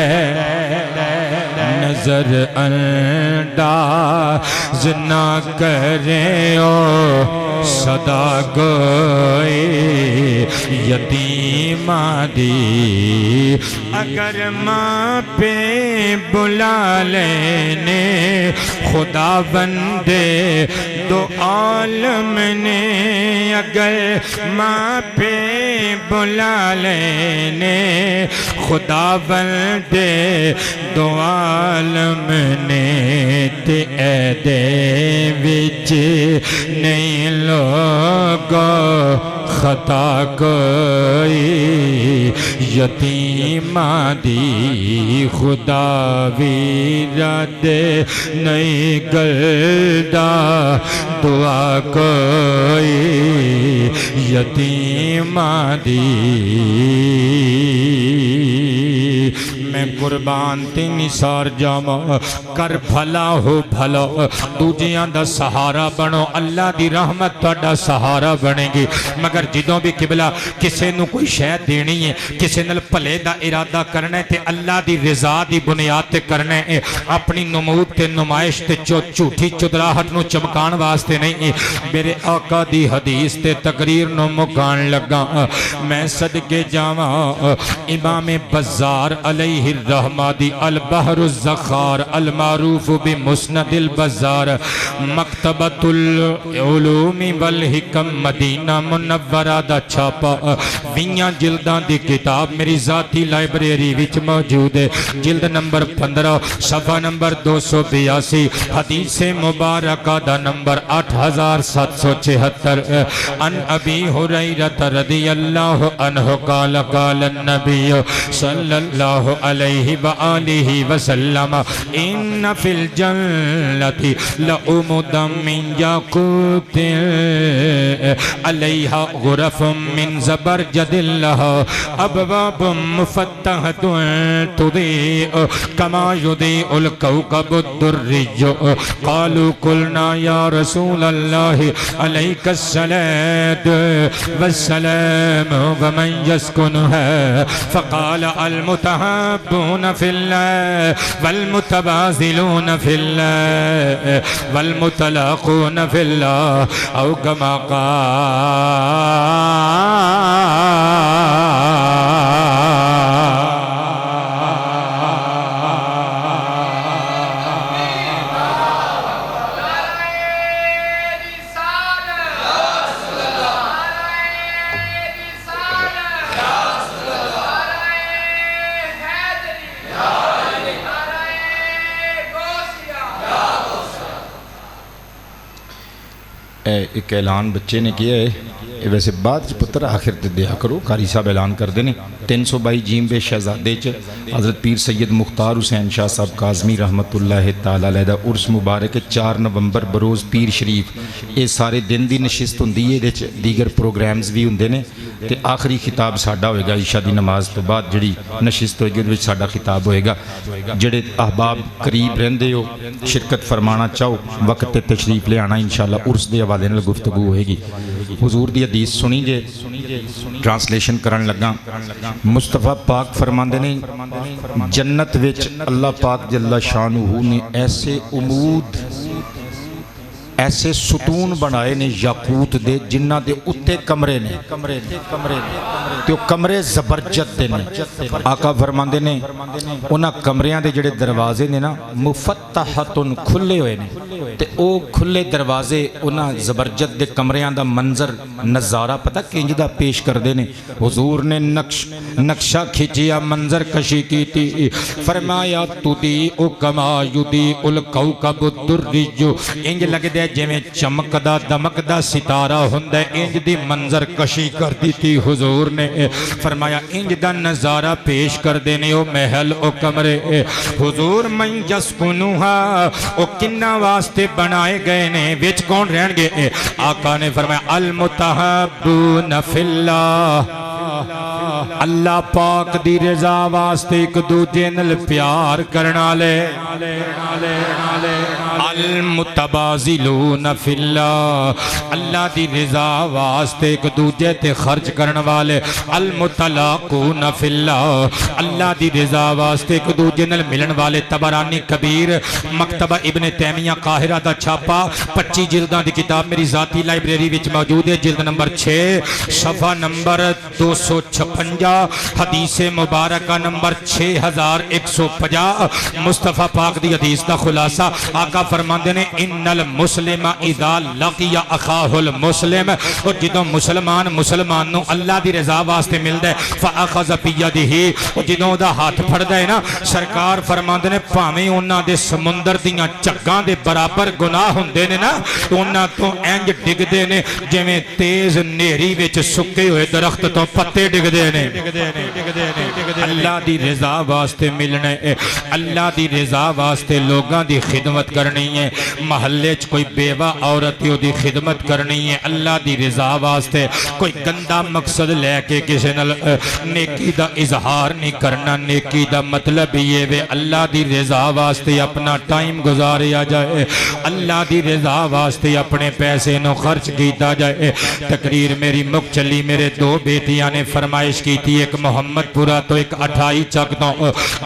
نظر انداز نہ کریں او صدا گوئی یتیمہ دی اگر ماں پہ بلا لینے خدا بندے دو عالم نے اگر ماں پہ بلا لینے خدا بندے دو عالم نے تے اے دے وچ نہیں لوگو خطا کوئی یتیمہ دی خدا ویرہ دے نہیں گلدہ دعا کوئی یتیمہ دی میں قربان تی نثار جاما کر بھلا ہو بھلا دوجیاں دا سہارا بنو اللہ دی رحمت تھوڑا سہارا بنے گی مگر جدوں بھی قبلہ کسے نو کوئی شے دینی ہے کسے نل پلے دا ارادہ کرنے تے اللہ دی رضا دی بنیاد تے کرنے ہے اپنی نمود تے نمائش تے جھوٹی چدراہٹ نو چمکان واسطے نہیں ہے میرے آقا دی حدیث تے تقریر نو مکان لگا میں صدقے جاواں امام بزار علیہ الرحمہ دی البحر الزخار المعروف بمسند البزار مکتبۃ العلوم والحکم مدینہ منورہ دا چھاپا 20 جلداں دی کتاب میری ذاتی لائبریری وچ موجود ہے جلد نمبر 15 صفحہ نمبر 282 حدیث مبارکہ دا نمبر 8776 ان ابی ہریرہ رضی اللہ عنہ قال قال النبی صلی اللہ علیہ علیہ وآلہ وسلم ان فی الجنة لعمدا من یاقوت علیہا غرف من زبرجد لها ابواب مفتحۃ تضیء کما یضیء الکوكب الدری قالوا قلنا یا رسول اللہ علیک الصلاة والسلام ومن يسكنها فقال المتحابون في الله والمتبازلون في الله والمتلاقون في الله او كما ایک اعلان بچے نے کیا ہے ویسے بعد پتر آخر تے دیا کرو قاری صاحب اعلان کر دینے 322 جیم بے شہزادے چ حضرت پیر سید مختار حسین شاہ صاحب کاظمی رحمت اللہ تعالی علیہ دا عرس مبارک 4 نومبر بروز پیر شریف یہ سارے دن دی نشست ہوندی ہے دے دیگر پروگرامز بھی ہوندے نے تے آخری خطاب ساڈا ہوئے گا عشاء دی نماز تو بعد جڑی نشست ہوئے گی دے وچ ساڈا خطاب ہوئے گا جڑے احباب قریب رہندے ہو شرکت فرمانا چاہو وقت تے تشریف لے آنا انشاءاللہ عرس دے حوالے نال گفتگو ہوئے گی حضور دی حدیث سنی جے ٹرانسلیشن کرن لگا مصطفیٰ پاک فرماندے نے جنت وچ اللہ پاک جل شانہ نے ایسے عمود ایسے ستون بنائے نے یاقوت دے جنہ دے اتے کمرے نے تو کمرے زبرجد دے نے آقا فرماندے نے انہاں کمریاں دے جڑے دروازے نے نا مفتحتن کھلے ہوئے نے تے او کھلے دروازے انہاں زبرجد دے کمریاں دا منظر نظارہ پتہ کنج دا پیش کر دے نے حضور نے نقشہ کھچیا منظر کشی کی تھی فرمایا تُدی او کما یدی الکوکب الدری انج لگ دے جویں چمکدا دمکدا ستارہ ہوندا انج دی منظر کشی کر دی تھی حضور نے فرمایا انج دا نظارہ پیش کر دینے او محل او کمرے حضور من یسکنوہا او کنہ واسطے بنائے گئے نے وچ کون رہن گے آقا نے فرمایا المتحبون فی اللہ اللہ پاک دی رضا واسطے ایک دوجے نال پیار کرنا لے المتبازلون فی اللہ اللہ دی رضا واسطے ایک دوجے تے خرچ کرن والے المتلاقون فی اللہ اللہ دی رضا واسطے ایک دوجے نال ملن والے طبرانی کبیر مکتبہ ابن تیمیہ قاہرہ دا چھاپا 25 جلداں دی کتاب میری ذاتی لائبریری وچ موجود ہے جلد نمبر 6 صفحہ نمبر 256 حدیث مبارکہ نمبر 6150 مصطفیٰ پاک دی حدیث دا خلاصہ آقا فرماندے نے ان المسلم اذا لقی اخاہ المسلم اور جدوں مسلمان نو اللہ دی رضا واسطے ملدا ہے فاخذ بیدہ اور جدوں دا ہاتھ پھڑدا ہے نا سرکار فرماندے نے بھاویں انہاں دے سمندر دیاں چگاں دے برابر گناہ ہوندے نے نا انہاں تو انج ڈگدے نے جویں تیز نیری وچ سکے ہوئے درخت تو پتے ڈگدے نے اللہ دی رضا واسطے ملنے اللہ دی رضا واسطے لوگاں دی خدمت کرنی ہے محلے چ کوئی بیوہ عورت دی خدمت کرنی ہے اللہ دی رضا واسطے کوئی گندا مقصد لے کے کسی نال نیکی دا اظہار نہیں کرنا نیکی دا مطلب یہ وے اللہ دی رضا واسطے اپنا ٹائم گزاریا جائے اللہ دی رضا واسطے اپنے پیسے نو خرچ کیتا جائے تقریر میری مک چلی میرے 2 بیٹیاں نے فرمائش کی تھی ایک محمد پورا تو ایک 28 چک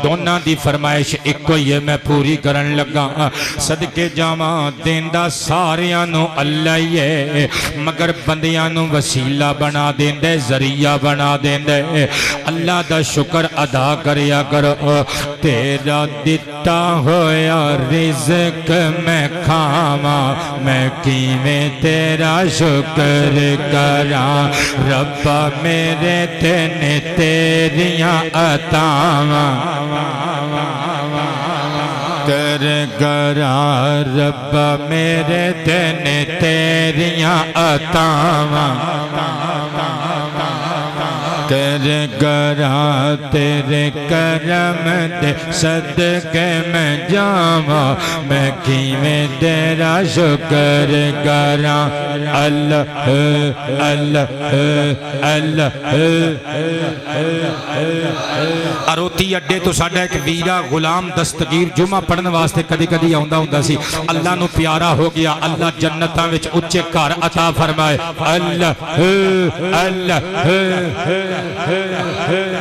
دونوں دی فرمائش ایک کو یہ میں پوری کرن لگا صدقے جاواں دیندا ساریاں نو اللہ یہ مگر بندیاں نو وسیلہ بنا دیندے ذریعہ بنا دیندے اللہ دا شکر ادا کریا کرو تیرا دتا ہویا رزق میں کھاواں میں کیویں تیرا شکر کراں ربا میرے تینے تیریاں عطاواں کر گرا رب میرے تینے تیریاں عطاواں شکر کراں تیرے کرم دے صدقے میں جاواں میں کیویں تیرا شکر کراں اللہ اللہ اللہ اروتی اڈے تو ساڈا ایک ویرا غلام دستگیر جمعہ پڑھن واسطے کدی کدی آوندا ہوندا سی اللہ نو پیارا ہو گیا اللہ جنتاں وچ اونچے گھر عطا فرمائے اللہ اللہ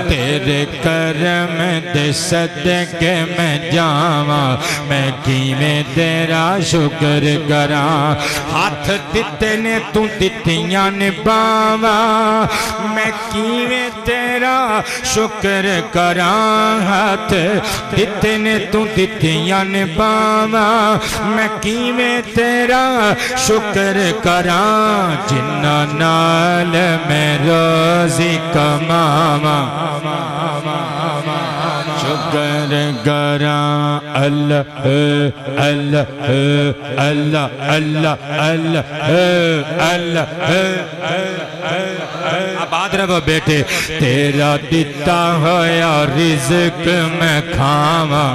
تیرے کرم دے صدقے میں جاواں میں کیویں تیرا شکر کراں ہاتھ دتے نے تو دتیاں نبھاواں میں کیویں تیرا شکر کراں ہاتھ دتے نے تو دتیاں نبھاواں میں کیویں تیرا شکر کراں جنہاں نال میں روزی کماواں شکر کراں اللہ اللہ اللہ اللہ اللہ آباد رہو بیٹے تیرا دیتا ہویا رزق میں کھاواں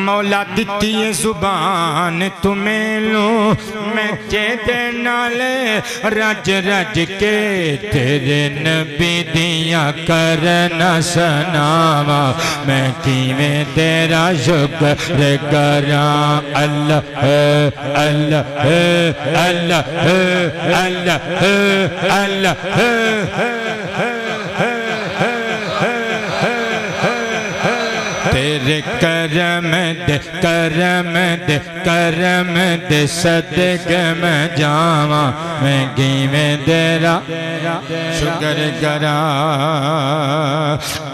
مولا دیتی ہے زبان تمہیں لوں میں جیدے نالے رج رج کے تیرے نبی دیا کرنا سناواں میں کیویں تیرا شکر کراں اللہ اللہ اللہ اللہ اللہ تیرے کرم دے کرم دے کرم دے صدقے میں جاواں میں کیویں تیرا شکر کراں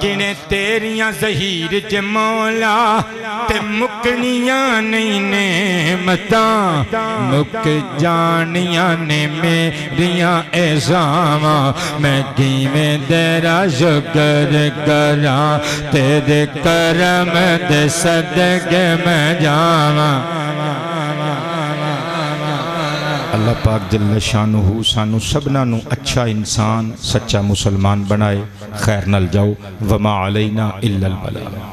کنے تیریاں ظہیر ج مولا تے مکنیاں نہیں نعمتاں مک جانیاں نے میریاں احساناں میں کیویں تیرا شکر کراں تیرے کرم دے صدقے میں جاواں اللہ پاک جل شانہ سانو سبنا نو اچھا انسان سچا مسلمان بنائے خیر نال جاؤ وما علینا الا البلاغ